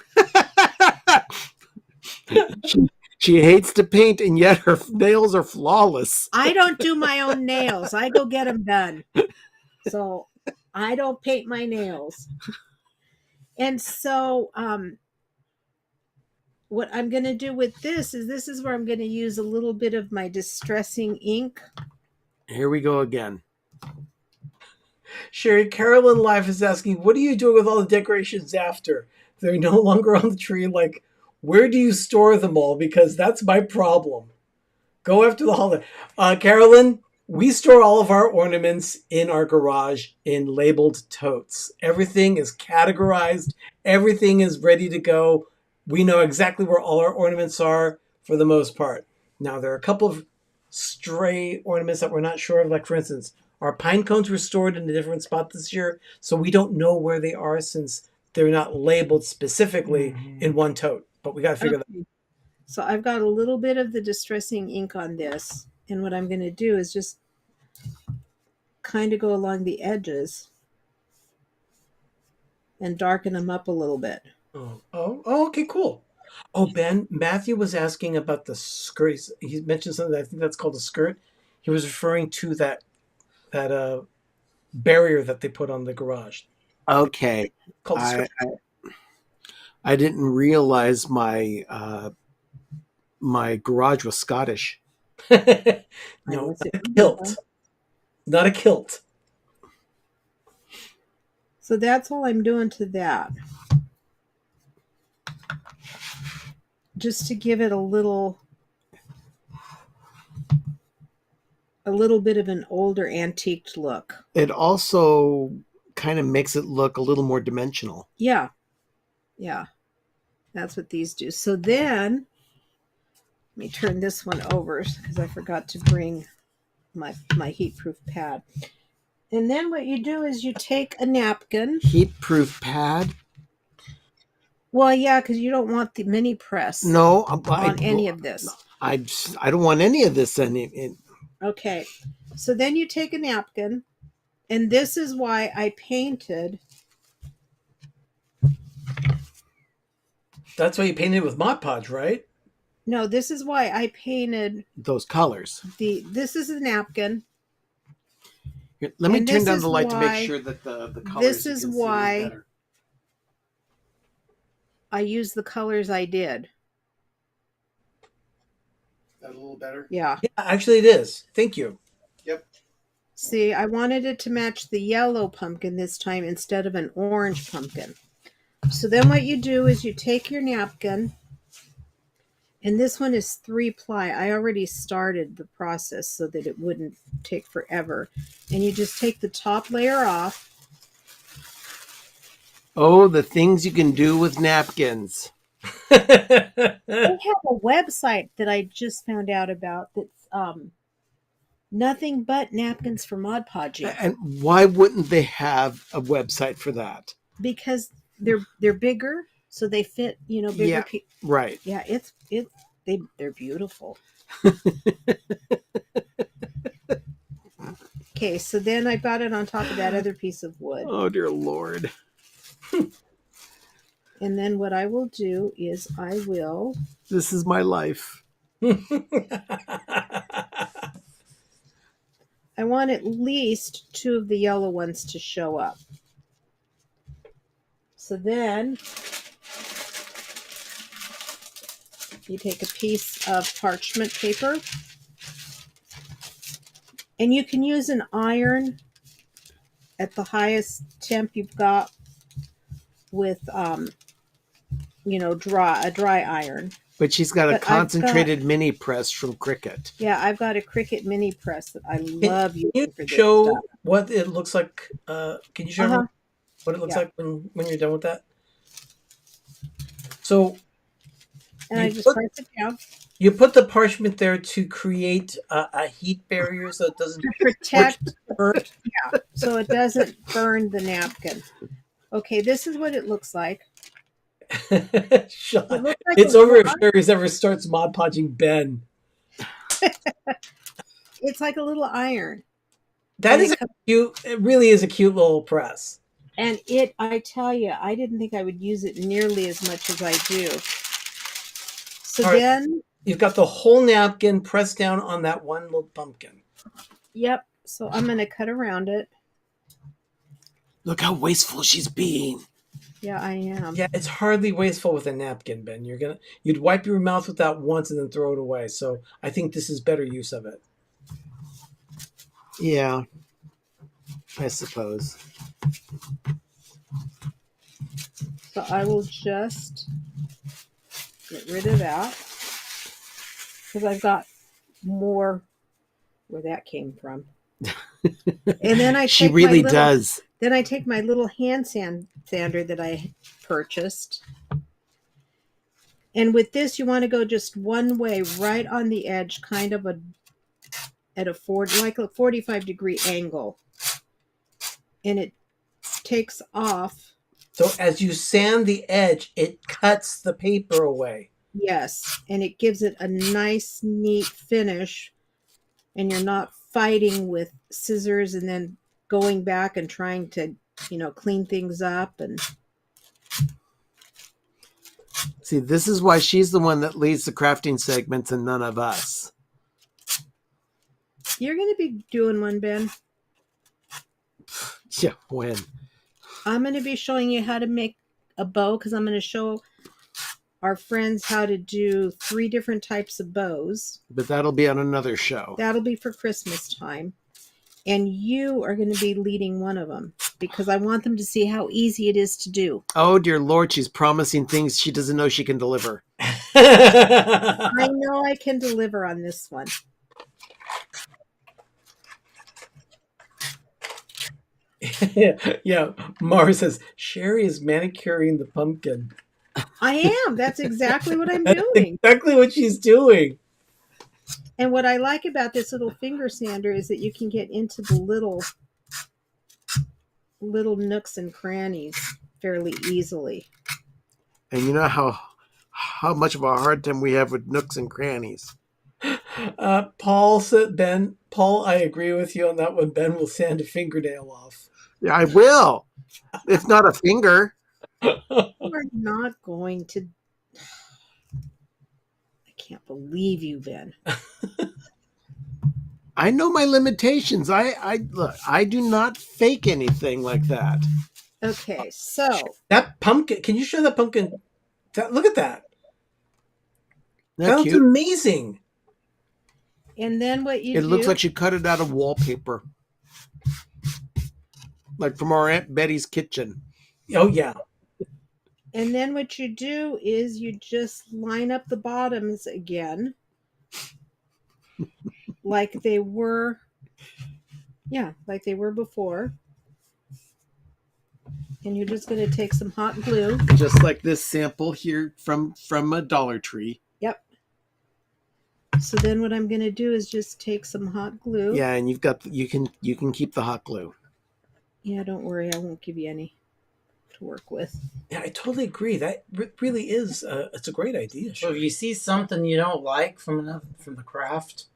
Speaker 5: She hates to paint, and yet her nails are flawless.
Speaker 6: I don't do my own nails. I go get them done. So I don't paint my nails. And so what I'm going to do with this is where I'm going to use a little bit of my distressing ink.
Speaker 5: Here we go again.
Speaker 2: Sherry, Carolyn Life is asking, what are you doing with all the decorations after? They're no longer on the tree. Like, where do you store them all? Because that's my problem. Go after the holiday. Carolyn, we store all of our ornaments in our garage in labeled totes. Everything is categorized. Everything is ready to go. We know exactly where all our ornaments are for the most part. Now, there are a couple of stray ornaments that we're not sure of. Like, for instance, our pine cones were stored in a different spot this year, so we don't know where they are since they're not labeled specifically in one tote. But we got to figure that out.
Speaker 6: So I've got a little bit of the distressing ink on this. And what I'm going to do is just kind of go along the edges and darken them up a little bit.
Speaker 2: Okay, cool. Oh, Ben, Matthew was asking about the skirt. He mentioned something I think that's called a skirt. He was referring to that barrier that they put on the garage
Speaker 5: Okay.
Speaker 2: called a
Speaker 5: I,
Speaker 2: skirt.
Speaker 5: I didn't realize my garage was Scottish.
Speaker 2: No,
Speaker 6: Unless
Speaker 2: not
Speaker 6: it-
Speaker 2: a kilt. Not a kilt.
Speaker 6: So that's all I'm doing to that. Just to give it a little bit of an older antiqued look.
Speaker 5: It also kind of makes it look a little more dimensional.
Speaker 6: Yeah. Yeah. That's what these do. So then let me turn this one over because I forgot to bring my heat-proof pad. And then what you do is you take a napkin.
Speaker 5: Heat-proof pad?
Speaker 6: Well, yeah, because you don't want the mini press
Speaker 5: No,
Speaker 6: on any of this.
Speaker 5: I don't want any of this
Speaker 6: Okay. So then you take a napkin, and this is why I painted.
Speaker 2: That's why you painted with Mod Podge, right?
Speaker 6: No, this is why I painted
Speaker 5: those colors.
Speaker 6: This is a napkin.
Speaker 5: Here, let me
Speaker 6: And
Speaker 5: turn
Speaker 6: this
Speaker 5: down
Speaker 6: is
Speaker 5: the light to
Speaker 6: why-
Speaker 5: make sure that the colors.
Speaker 6: This
Speaker 5: you
Speaker 6: is
Speaker 5: can see a little
Speaker 6: why
Speaker 5: better.
Speaker 6: I use the colors I did.
Speaker 5: That a little better.
Speaker 6: Yeah.
Speaker 2: Yeah, actually it is. Thank you.
Speaker 5: Yep.
Speaker 6: See, I wanted it to match the yellow pumpkin this time instead of an orange pumpkin. So then what you do is you take your napkin, and this one is 3-ply. I already started the process so that it wouldn't take forever. And you just take the top layer off.
Speaker 5: Oh, the things you can do with napkins.
Speaker 6: They have a website that I just found out about that's nothing but napkins for Mod Podge.
Speaker 5: And why wouldn't they have a website for that?
Speaker 6: Because they're bigger, so they fit, bigger
Speaker 5: Yeah,
Speaker 6: people.
Speaker 5: right.
Speaker 6: Yeah, they're beautiful. Okay, so then I got it on top of that other piece of wood.
Speaker 5: Oh, dear Lord.
Speaker 6: And then what I will do is I will...
Speaker 5: This is my life.
Speaker 6: I want at least 2 of the yellow ones to show up. So then you take a piece of parchment paper, and you can use an iron at the highest temp you've got with a dry iron.
Speaker 5: But she's got a
Speaker 6: But
Speaker 5: concentrated mini press from Cricut.
Speaker 6: Yeah, I've got a Cricut mini press that I love
Speaker 2: Can you
Speaker 6: using for this
Speaker 2: show
Speaker 6: stuff.
Speaker 2: what it looks like? Can you show
Speaker 6: Uh-huh.
Speaker 2: me what it looks
Speaker 6: Yeah.
Speaker 2: like when you're done with that? So
Speaker 6: And
Speaker 2: you
Speaker 6: I just
Speaker 2: put-
Speaker 6: press it down
Speaker 2: you put the parchment there to create a heat barrier so it doesn't
Speaker 6: to protect,
Speaker 2: burn.
Speaker 6: so it doesn't burn the napkin. Okay, this is what it looks like.
Speaker 2: Sean,
Speaker 6: It looks like
Speaker 2: it's
Speaker 6: a
Speaker 2: over if
Speaker 6: rock.
Speaker 2: Sherry's ever starts Mod Podging Ben.
Speaker 6: It's like a little iron.
Speaker 2: That
Speaker 6: And
Speaker 2: is
Speaker 6: it
Speaker 2: a cute. It really is a cute little press.
Speaker 6: And I tell you, I didn't think I would use it nearly as much as I do. So
Speaker 2: All right.
Speaker 6: then,
Speaker 2: You've got the whole napkin pressed down on that one little pumpkin.
Speaker 6: yep. So I'm going to cut around it.
Speaker 5: Look how wasteful she's being.
Speaker 6: Yeah, I am.
Speaker 2: Yeah, it's hardly wasteful with a napkin, Ben. You'd wipe your mouth with that once and then throw it away. So I think this is better use of it.
Speaker 5: Yeah, I suppose.
Speaker 6: So I will just get rid of that because I've got more where that came from. And then
Speaker 5: She really
Speaker 6: my
Speaker 5: does.
Speaker 6: Then I take my little hand sander that I purchased. And with this, you want to go just one way, right on the edge, kind of at a 45-degree angle. And it takes off.
Speaker 2: So as you sand the edge, it cuts the paper away.
Speaker 6: Yes. And it gives it a nice, neat finish. And you're not fighting with scissors and then going back and trying to, clean things up. And
Speaker 5: See, this is why she's the one that leads the crafting segments and none of us.
Speaker 6: You're going to be doing one, Ben.
Speaker 5: Yeah, when?
Speaker 6: I'm going to be showing you how to make a bow because I'm going to show our friends how to do 3 different types of bows.
Speaker 5: But that'll be on another show.
Speaker 6: That'll be for Christmas time. And you are going to be leading one of them because I want them to see how easy it is to do.
Speaker 5: Oh, dear Lord, she's promising things she doesn't know she can deliver.
Speaker 6: I know I can deliver on this one.
Speaker 2: Yeah, Mara says, Sherry is manicuring the pumpkin.
Speaker 6: I am. That's exactly what I'm
Speaker 2: That's
Speaker 6: doing.
Speaker 2: exactly what she's doing.
Speaker 6: And what I like about this little finger sander is that you can get into the little nooks and crannies fairly easily.
Speaker 5: And you know how much of a hard time we have with nooks and crannies.
Speaker 2: Paul said, Ben, Paul, I agree with you on that one. Ben will sand a fingernail off.
Speaker 5: Yeah, I will. If not a finger.
Speaker 6: We're not going to. I can't believe you, Ben.
Speaker 5: I know my limitations. Look, I do not fake anything like that.
Speaker 6: Okay, so
Speaker 2: That pumpkin, can you show that pumpkin? Look at that.
Speaker 5: Isn't that
Speaker 2: That's
Speaker 5: cute?
Speaker 2: amazing.
Speaker 6: and then what you
Speaker 5: It
Speaker 6: do?
Speaker 5: looks like she cut it out of wallpaper. Like from our Aunt Betty's kitchen.
Speaker 2: Oh, yeah.
Speaker 6: And then what you do is you just line up the bottoms again, like they were. Yeah, like they were before. And you're just going to take some hot glue.
Speaker 5: Just like this sample here from a Dollar Tree.
Speaker 6: Yep. So then what I'm going to do is just take some hot glue.
Speaker 5: Yeah, and you can keep the hot glue.
Speaker 6: Yeah, don't worry. I won't give you any to work with.
Speaker 2: Yeah, I totally agree. That really is, it's a great idea.
Speaker 4: So if you see something you don't like from the craft,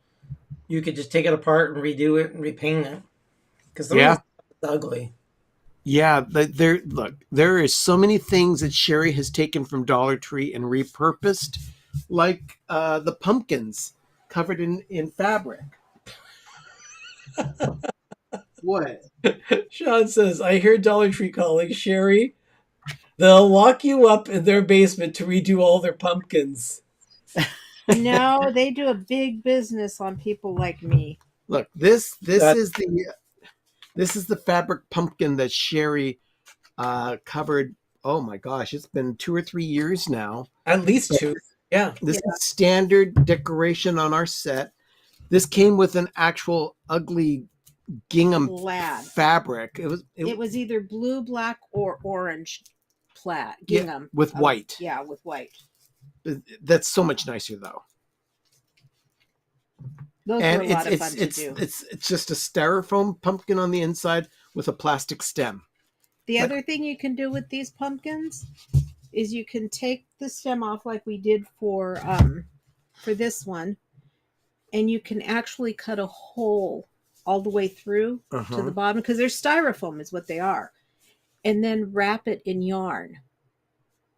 Speaker 4: you could just take it apart and redo it and repaint it. Because
Speaker 5: Yeah.
Speaker 4: ugly.
Speaker 5: Yeah, there is so many things that Sherry has taken from Dollar Tree and repurposed, like the pumpkins covered in fabric. What?
Speaker 2: Sean says, I hear Dollar Tree calling. Sherry, they'll lock you up in their basement to redo all their pumpkins.
Speaker 6: No, they do a big business on people like me.
Speaker 5: Look, this is the fabric pumpkin that Sherry covered. Oh my gosh, it's been 2 or 3 years now.
Speaker 2: At least 2. Yeah.
Speaker 5: This is standard decoration on our set. This came with an actual ugly gingham
Speaker 6: Plaid.
Speaker 5: fabric.
Speaker 6: It was either blue, black, or orange plaid gingham.
Speaker 5: with white.
Speaker 6: Yeah, with white.
Speaker 5: That's so much nicer though.
Speaker 6: Those
Speaker 5: And
Speaker 6: were a lot of fun to do.
Speaker 5: it's just a styrofoam pumpkin on the inside with a plastic stem.
Speaker 6: The other thing you can do with these pumpkins is you can take the stem off like we did for this one, and you can actually cut a hole all the way through to the bottom because they're styrofoam is what they are, and then wrap it in yarn,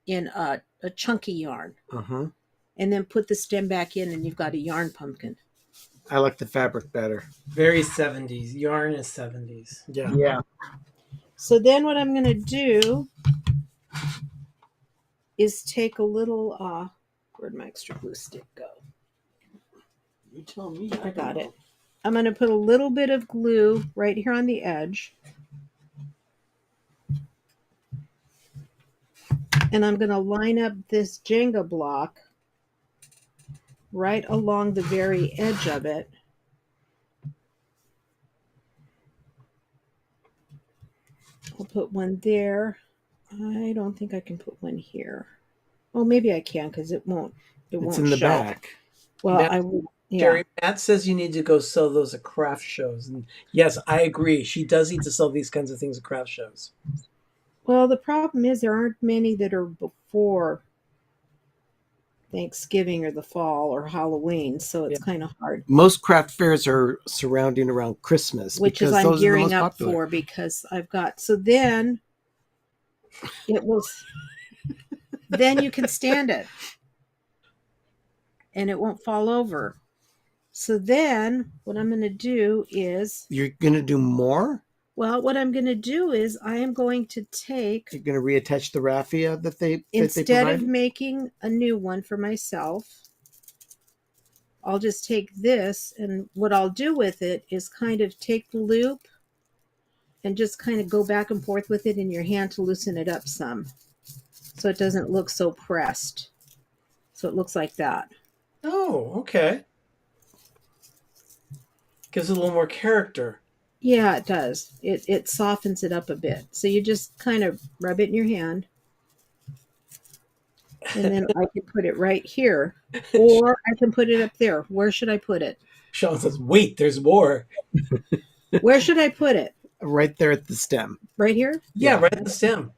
Speaker 6: in a chunky yarn, and then put the stem back in, and you've got a yarn pumpkin.
Speaker 5: I like the fabric better.
Speaker 4: Very 70s. Yarn is 70s.
Speaker 5: Yeah.
Speaker 6: So then what I'm going to do is take a little, where'd my extra glue stick go?
Speaker 5: You tell me.
Speaker 6: I got it. I'm going to put a little bit of glue right here on the edge. And I'm going to line up this Jenga block right along the very edge of it. I'll put one there. I don't think I can put one here. Oh, maybe I can because it won't.
Speaker 5: It's in the
Speaker 6: show.
Speaker 5: back.
Speaker 6: Well,
Speaker 2: Matt-
Speaker 6: I will. Yeah.
Speaker 2: Sherry, Matt says you need to go sell those at craft shows. And yes, I agree. She does need to sell these kinds of things at craft shows.
Speaker 6: Well, the problem is there aren't many that are before Thanksgiving or the fall or Halloween, so it's kind of hard.
Speaker 5: Most craft fairs are surrounding around Christmas,
Speaker 6: Which is
Speaker 5: because
Speaker 6: I'm
Speaker 5: those are the
Speaker 6: gearing
Speaker 5: most
Speaker 6: up
Speaker 5: popular.
Speaker 6: for because I've got. So then it will. then you can stand it. And it won't fall over. So then what I'm going to do is,
Speaker 5: You're going to do more?
Speaker 6: well, what I'm going to do is I am going to take,
Speaker 5: You're going to reattach the raffia that they
Speaker 6: instead of
Speaker 5: provided?
Speaker 6: making a new one for myself, I'll just take this, and what I'll do with it is kind of take the loop and just kind of go back and forth with it in your hand to loosen it up some, so it doesn't look so pressed. So it looks like that.
Speaker 2: Oh, okay. Gives it a little more character.
Speaker 6: Yeah, it does. It softens it up a bit. So you just kind of rub it in your hand. And then I can put it right here. Or I can put it up there. Where should I put it?
Speaker 2: Sean says, wait, there's more.
Speaker 6: Where should I put it?
Speaker 5: Right there at the stem.
Speaker 6: Right here?
Speaker 2: Yeah, right at the stem.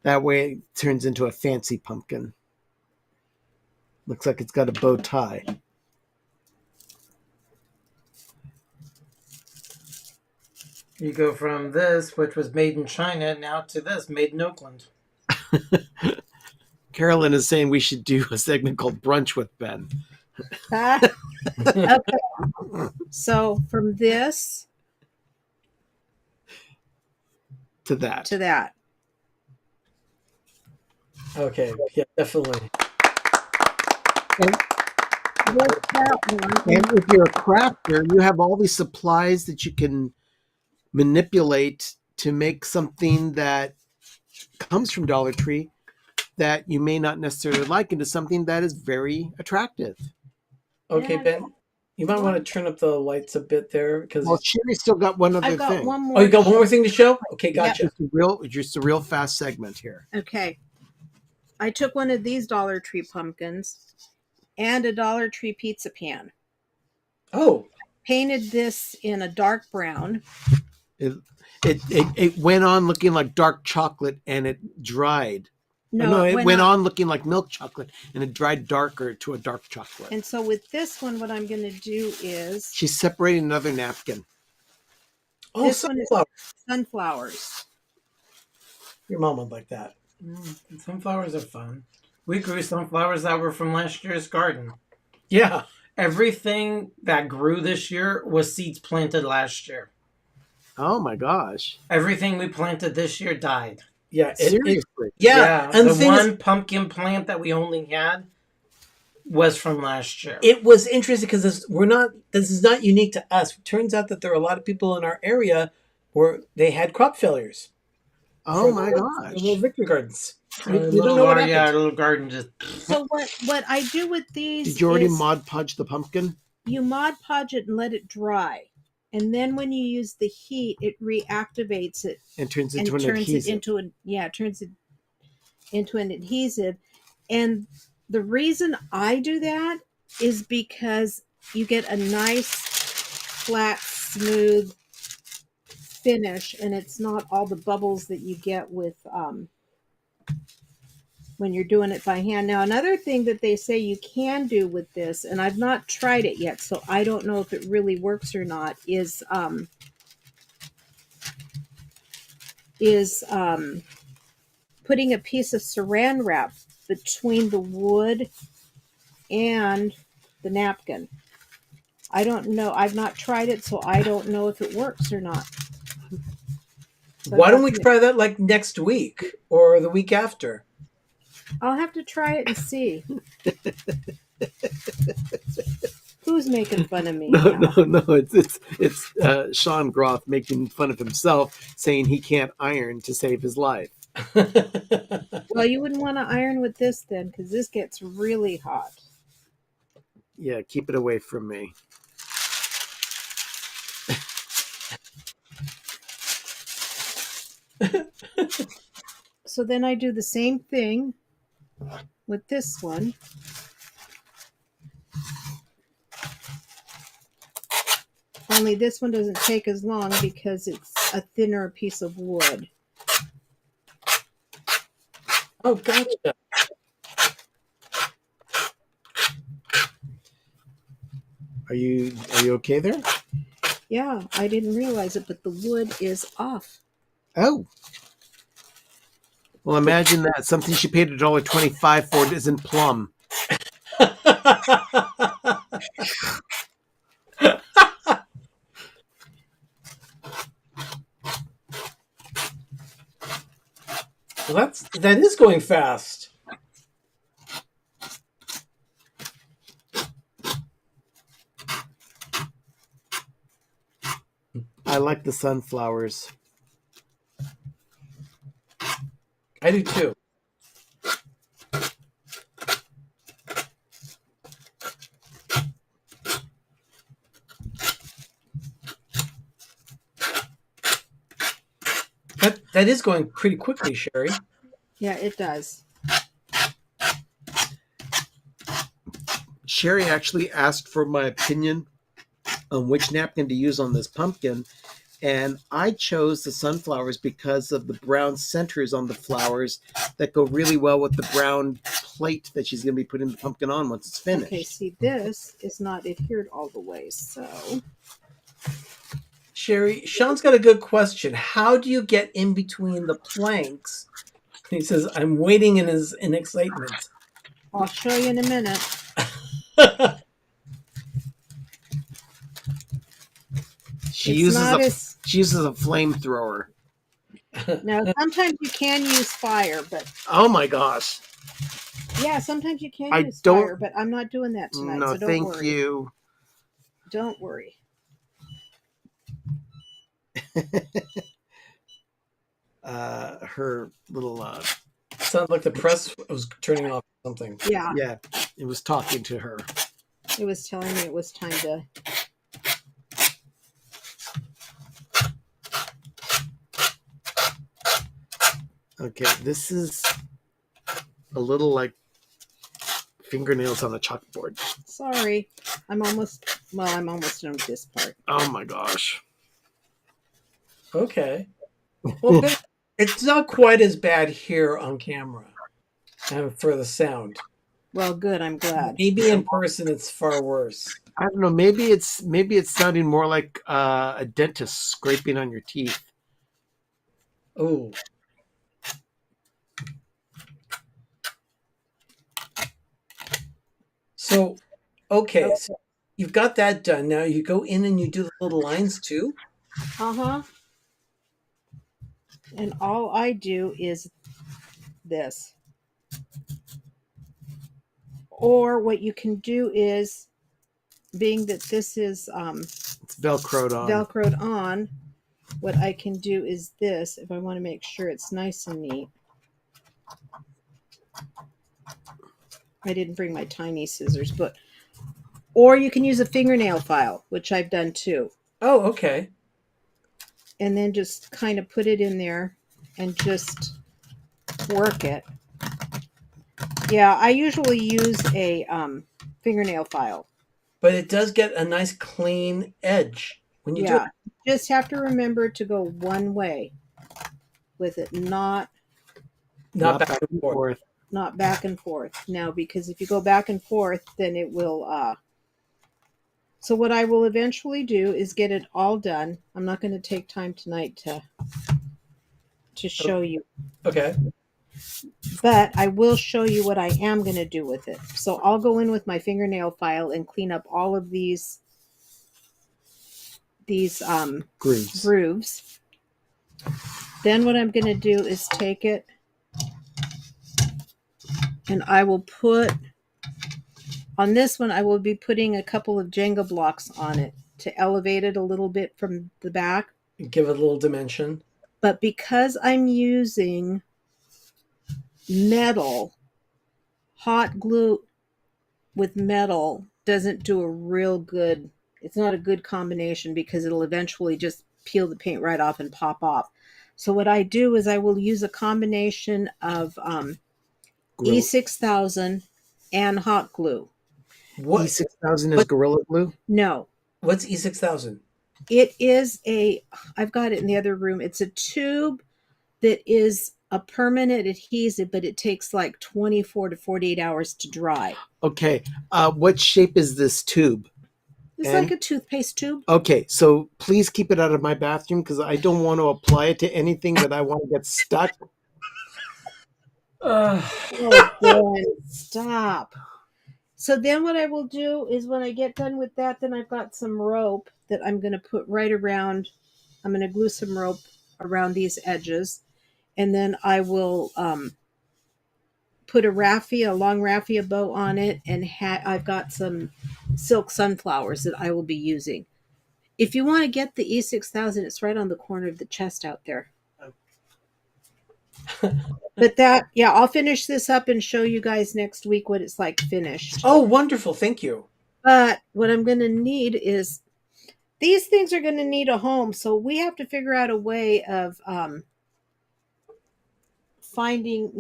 Speaker 5: That way it turns into a fancy pumpkin. Looks like it's got a bow tie.
Speaker 4: You go from this, which was made in China, now to this, made in Oakland.
Speaker 5: Carolyn is saying we should do a segment called Brunch with Ben.
Speaker 6: Okay. So from this
Speaker 5: To that.
Speaker 6: to that.
Speaker 2: Okay, yeah, definitely.
Speaker 6: What's that one?
Speaker 5: And if you're a crafter, you have all these supplies that you can manipulate to make something that comes from Dollar Tree that you may not necessarily like into something that is very attractive.
Speaker 2: Okay,
Speaker 6: Yeah.
Speaker 2: Ben, you might want to turn up the lights a bit there because.
Speaker 5: Well, Sherry still got one other
Speaker 6: I've got
Speaker 5: thing.
Speaker 6: one more.
Speaker 2: Oh, you got one more thing to show? Okay, gotcha.
Speaker 5: Just a real fast segment here.
Speaker 6: Okay. I took one of these Dollar Tree pumpkins and a Dollar Tree pizza pan.
Speaker 2: Oh,
Speaker 6: Painted this in a dark brown.
Speaker 5: It went on looking like dark chocolate and it dried.
Speaker 6: No,
Speaker 5: It went on looking like milk chocolate and it dried darker to a dark chocolate.
Speaker 6: And so with this one, what I'm going to do is
Speaker 5: She's separating another napkin.
Speaker 2: oh,
Speaker 6: This one is-
Speaker 2: sunflower.
Speaker 6: sunflowers.
Speaker 2: Your mom would like that.
Speaker 4: Sunflowers are fun. We grew sunflowers that were from last year's garden.
Speaker 2: Yeah.
Speaker 4: Everything that grew this year was seeds planted last year.
Speaker 5: Oh my gosh.
Speaker 4: Everything we planted this year died.
Speaker 2: Yeah.
Speaker 5: Seriously.
Speaker 2: Yeah. And
Speaker 4: the
Speaker 2: the thing
Speaker 4: one
Speaker 2: is,
Speaker 4: pumpkin plant that we only had was from last year.
Speaker 2: it was interesting because this is not unique to us. It turns out that there are a lot of people in our area where they had crop failures.
Speaker 5: Oh
Speaker 2: from
Speaker 5: my
Speaker 2: the
Speaker 5: gosh.
Speaker 2: little victory gardens.
Speaker 4: Our
Speaker 2: You don't
Speaker 4: little
Speaker 2: know what
Speaker 4: garden,
Speaker 2: happened.
Speaker 4: our little garden just.
Speaker 6: So what I do with these
Speaker 5: Did you already
Speaker 6: is
Speaker 5: Mod Podge the pumpkin?
Speaker 6: you Mod Podge it and let it dry. And then when you use the heat, it reactivates it
Speaker 5: And turns
Speaker 6: and
Speaker 5: into an
Speaker 6: turns
Speaker 5: adhesive.
Speaker 6: it into an adhesive. And the reason I do that is because you get a nice, flat, smooth finish, and it's not all the bubbles that you get with when you're doing it by hand. Now, another thing that they say you can do with this, and I've not tried it yet, so I don't know if it really works or not, is putting a piece of saran wrap between the wood and the napkin. I don't know. I've not tried it, so I don't know if it works or not. So
Speaker 2: Why don't we
Speaker 6: that's it.
Speaker 2: try that like next week or the week after?
Speaker 6: I'll have to try it and see. Who's making fun of me?
Speaker 5: No,
Speaker 6: now?
Speaker 5: no. It's Sean Groff making fun of himself, saying he can't iron to save his life.
Speaker 6: Well, you wouldn't want to iron with this then, because this gets really hot.
Speaker 5: Yeah, keep it away from me.
Speaker 6: So then I do the same thing with this one. Only this one doesn't take as long because it's a thinner piece of wood.
Speaker 2: Oh, gotcha.
Speaker 5: Are you okay there?
Speaker 6: Yeah, I didn't realize it, but the wood is off.
Speaker 5: Oh, Well, imagine that. Something she paid $1.25 for isn't plum.
Speaker 2: Well, that is going fast.
Speaker 5: I like the sunflowers.
Speaker 2: I do too. That is going pretty quickly, Sherry.
Speaker 6: Yeah, it does.
Speaker 5: Sherry actually asked for my opinion on which napkin to use on this pumpkin, and I chose the sunflowers because of the brown centers on the flowers that go really well with the brown plate that she's going to be putting the pumpkin on once it's finished.
Speaker 6: Okay, see, this is not adhered all the way, so...
Speaker 2: Sherry, Sean's got a good question. How do you get in between the planks? He says, I'm waiting in excitement.
Speaker 6: I'll show you in a minute.
Speaker 5: She uses a flamethrower.
Speaker 6: Now, sometimes you can use fire, but...
Speaker 5: Oh my gosh.
Speaker 6: Yeah, sometimes you can use
Speaker 5: don't-
Speaker 6: fire, but I'm not doing that tonight,
Speaker 5: No,
Speaker 6: so don't
Speaker 5: thank
Speaker 6: worry.
Speaker 5: you.
Speaker 6: Don't worry.
Speaker 5: Her little
Speaker 2: Sounded like the press was turning off something.
Speaker 6: Yeah,
Speaker 5: yeah, it was talking to her.
Speaker 6: it was telling me it was time to...
Speaker 5: Okay, this is a little like fingernails on a chalkboard.
Speaker 6: Sorry. I'm almost done with this part.
Speaker 5: Oh my gosh.
Speaker 2: Okay. Well, it's not quite as bad here on camera for the sound.
Speaker 6: Well, good. I'm glad.
Speaker 2: Maybe in person it's far worse.
Speaker 5: I don't know. Maybe it's sounding more like a dentist scraping on your teeth.
Speaker 2: Oh. So, okay, so you've got that done. Now you go in and you do the little lines too?
Speaker 6: Uh-huh. And all I do is this. Or what you can do is, being that this is
Speaker 5: It's Velcroed on.
Speaker 6: Velcroed on, what I can do is this, if I want to make sure it's nice and neat. I didn't bring my tiny scissors, but... Or you can use a fingernail file, which I've done too.
Speaker 2: Oh, okay.
Speaker 6: And then just kind of put it in there and just work it. Yeah, I usually use a fingernail file.
Speaker 2: But it does get a nice clean edge when you do it.
Speaker 6: Just have to remember to go one way with it, not
Speaker 2: Not back and forth.
Speaker 6: not back and forth. Now, because if you go back and forth, then it will... So what I will eventually do is get it all done. I'm not going to take time tonight to show you.
Speaker 2: Okay.
Speaker 6: But I will show you what I am going to do with it. So I'll go in with my fingernail file and clean up all of these grooves. Then what I'm going to do is take it and I will put... On this one, I will be putting a couple of Jenga blocks on it to elevate it a little bit from the back.
Speaker 2: Give it a little dimension.
Speaker 6: But because I'm using metal, hot glue with metal doesn't do a real good... It's not a good combination because it'll eventually just peel the paint right off and pop off. So what I do is I will use a combination of E6000 and hot glue.
Speaker 2: What?
Speaker 5: E6000 is Gorilla Glue?
Speaker 6: No.
Speaker 2: What's E6000?
Speaker 6: It is I've got it in the other room. It's a tube that is a permanent adhesive, but it takes like 24 to 48 hours to dry.
Speaker 5: Okay. What shape is this tube?
Speaker 6: It's like a toothpaste tube.
Speaker 5: Okay, so please keep it out of my bathroom because I don't want to apply it to anything that I want to get stuck.
Speaker 6: Oh, Dan, stop. So then what I will do is when I get done with that, then I've got some rope that I'm going to put right around. I'm going to glue some rope around these edges. And then I will put a long raffia bow on it. And I've got some silk sunflowers that I will be using. If you want to get the E6000, it's right on the corner of the chest out there. But I'll finish this up and show you guys next week what it's like finished.
Speaker 2: Oh, wonderful. Thank you.
Speaker 6: But what I'm going to need is these things are going to need a home. So we have to figure out a way of finding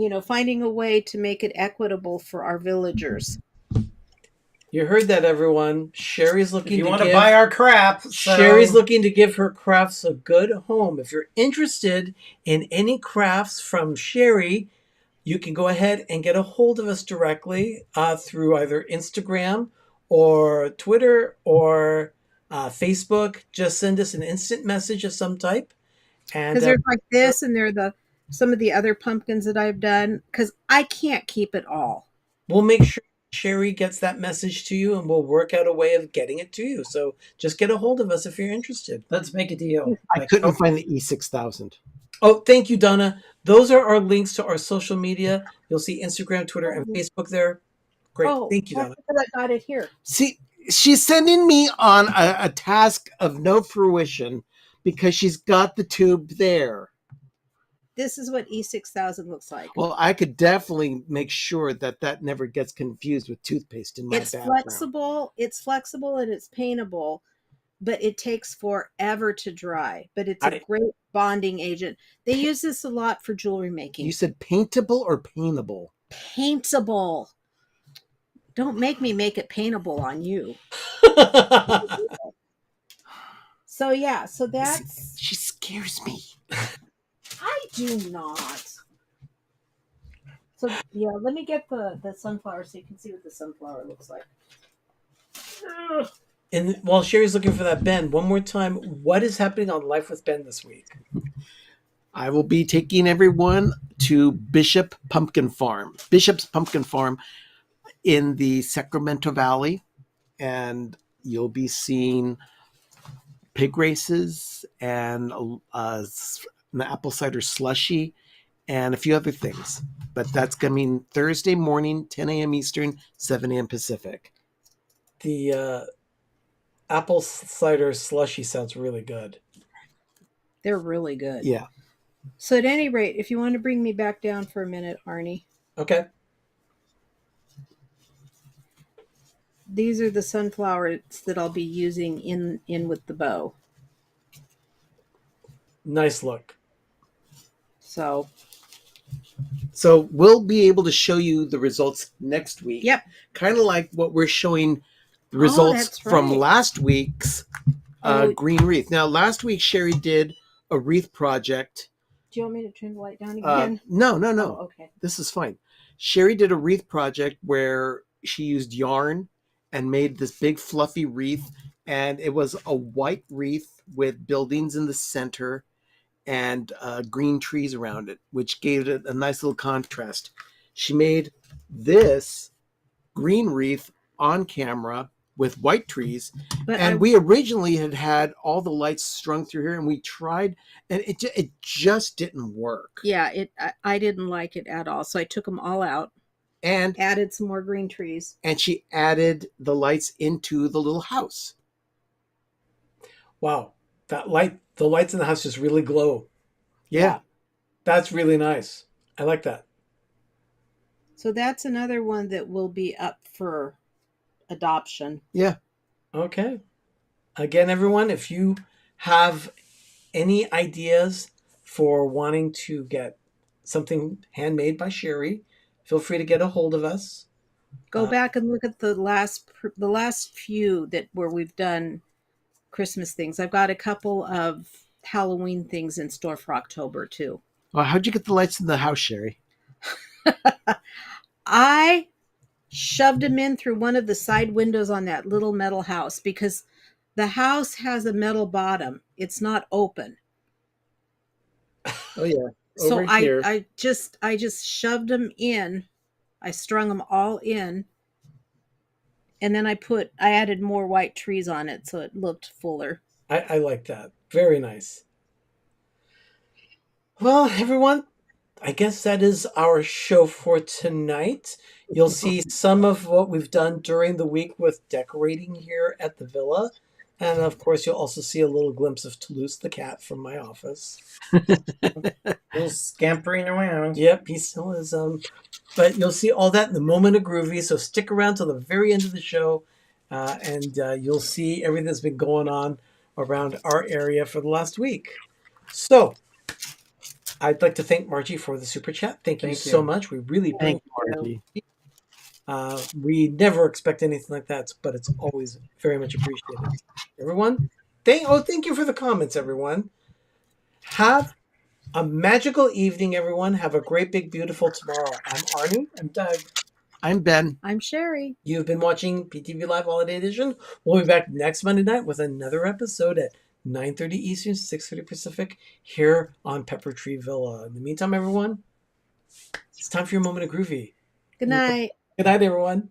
Speaker 6: a way to make it equitable for our villagers.
Speaker 2: You heard that, everyone. Sherry's
Speaker 4: If
Speaker 2: looking
Speaker 4: you
Speaker 2: to
Speaker 4: want to
Speaker 2: give
Speaker 4: buy our crap,
Speaker 2: Sherry's looking to give her crafts a good home. If you're interested in any crafts from Sherry, you can go ahead and get a hold of us directly through either Instagram or Twitter or Facebook. Just send us an instant message of some type. And
Speaker 6: Because there's like this, and there are some of the other pumpkins that I've done. Because I can't keep it all.
Speaker 2: we'll make sure Sherry gets that message to you, and we'll work out a way of getting it to you. So just get a hold of us if you're interested.
Speaker 4: let's make a deal.
Speaker 5: I couldn't find the E6000.
Speaker 2: Oh, thank you, Donna. Those are our links to our social media. You'll see Instagram, Twitter, and Facebook there. Great. Thank you, Donna.
Speaker 6: I got it here.
Speaker 5: See, she's sending me on a task of no fruition because she's got the tube there.
Speaker 6: This is what E6000 looks like.
Speaker 5: Well, I could definitely make sure that never gets confused with toothpaste in my bathroom.
Speaker 6: It's flexible and it's paintable, but it takes forever to dry. But it's a great bonding agent. They use this a lot for jewelry making.
Speaker 5: You said paintable or paintable?
Speaker 6: Paintable. Don't make me make it paintable on you. So that's...
Speaker 5: She scares me.
Speaker 6: I do not. So let me get the sunflower so you can see what the sunflower looks like.
Speaker 2: And while Sherry's looking for that, Ben, one more time, what is happening on Life with Ben this week?
Speaker 5: I will be taking everyone to Bishop's Pumpkin Farm in the Sacramento Valley, and you'll be seeing pig races and an apple cider slushy and a few other things. But that's coming Thursday morning, 10 a.m. Eastern, 7 a.m. Pacific.
Speaker 2: The apple cider slushy sounds really good.
Speaker 6: They're really good.
Speaker 5: Yeah.
Speaker 6: So at any rate, if you want to bring me back down for a minute, Arnie.
Speaker 2: Okay.
Speaker 6: These are the sunflowers that I'll be using in with the bow.
Speaker 2: Nice look.
Speaker 6: So
Speaker 5: we'll be able to show you the results next week.
Speaker 6: Yep.
Speaker 5: Kind of like what we're showing the results from last week's green wreath. Now, last week Sherry did a wreath project.
Speaker 6: Do you want me to turn the light down again?
Speaker 5: No.
Speaker 6: Oh, okay.
Speaker 5: This is fine. Sherry did a wreath project where she used yarn and made this big fluffy wreath, and it was a white wreath with buildings in the center and green trees around it, which gave it a nice little contrast. She made this green wreath on camera with white trees, we originally had all the lights strung through here, and we tried, and it just didn't work.
Speaker 6: Yeah, I didn't like it at all, so I took them all out
Speaker 5: and
Speaker 6: added some more green trees.
Speaker 5: And she added the lights into the little house.
Speaker 2: Wow, the lights in the house just really glow.
Speaker 5: Yeah.
Speaker 2: That's really nice. I like that.
Speaker 6: So that's another one that will be up for adoption.
Speaker 5: Yeah.
Speaker 2: Okay. Again, everyone, if you have any ideas for wanting to get something handmade by Sherry, feel free to get a hold of us.
Speaker 6: Go back and look at the last few where we've done Christmas things. I've got a couple of Halloween things in store for October too.
Speaker 5: Well, how'd you get the lights in the house, Sherry?
Speaker 6: I shoved them in through one of the side windows on that little metal house because the house has a metal bottom. It's not open.
Speaker 5: Oh, yeah.
Speaker 6: So
Speaker 2: over here.
Speaker 6: I just shoved them in. I strung them all in, and then I added more white trees on it so it looked fuller.
Speaker 2: I like that. Very nice. Well, everyone, I guess that is our show for tonight. You'll see some of what we've done during the week with decorating here at the villa. And of course, you'll also see a little glimpse of Toulouse the cat from my office.
Speaker 4: Little scampering around.
Speaker 2: Yep, he still is. But you'll see all that in the moment of groovy. So stick around till the very end of the show, and you'll see everything that's been going on around our area for the last week. So I'd like to thank Margie for the super chat. Thank you so much. We really
Speaker 5: Thank
Speaker 2: appreciate
Speaker 5: you, Margie.
Speaker 2: it. We never expect anything like that, but it's always very much appreciated. Everyone, thank you for the comments, everyone. Have a magical evening, everyone. Have a great, big, beautiful tomorrow. I'm Arnie. I'm Doug.
Speaker 5: I'm Ben.
Speaker 6: I'm Sherry.
Speaker 2: You've been watching PTV Live Holiday Edition. We'll be back next Monday night with another episode at 9:30 Eastern, 6:30 Pacific, here on Pepper Tree Villa. In the meantime, everyone, it's time for your moment of groovy.
Speaker 6: Good night.
Speaker 2: Good night, everyone.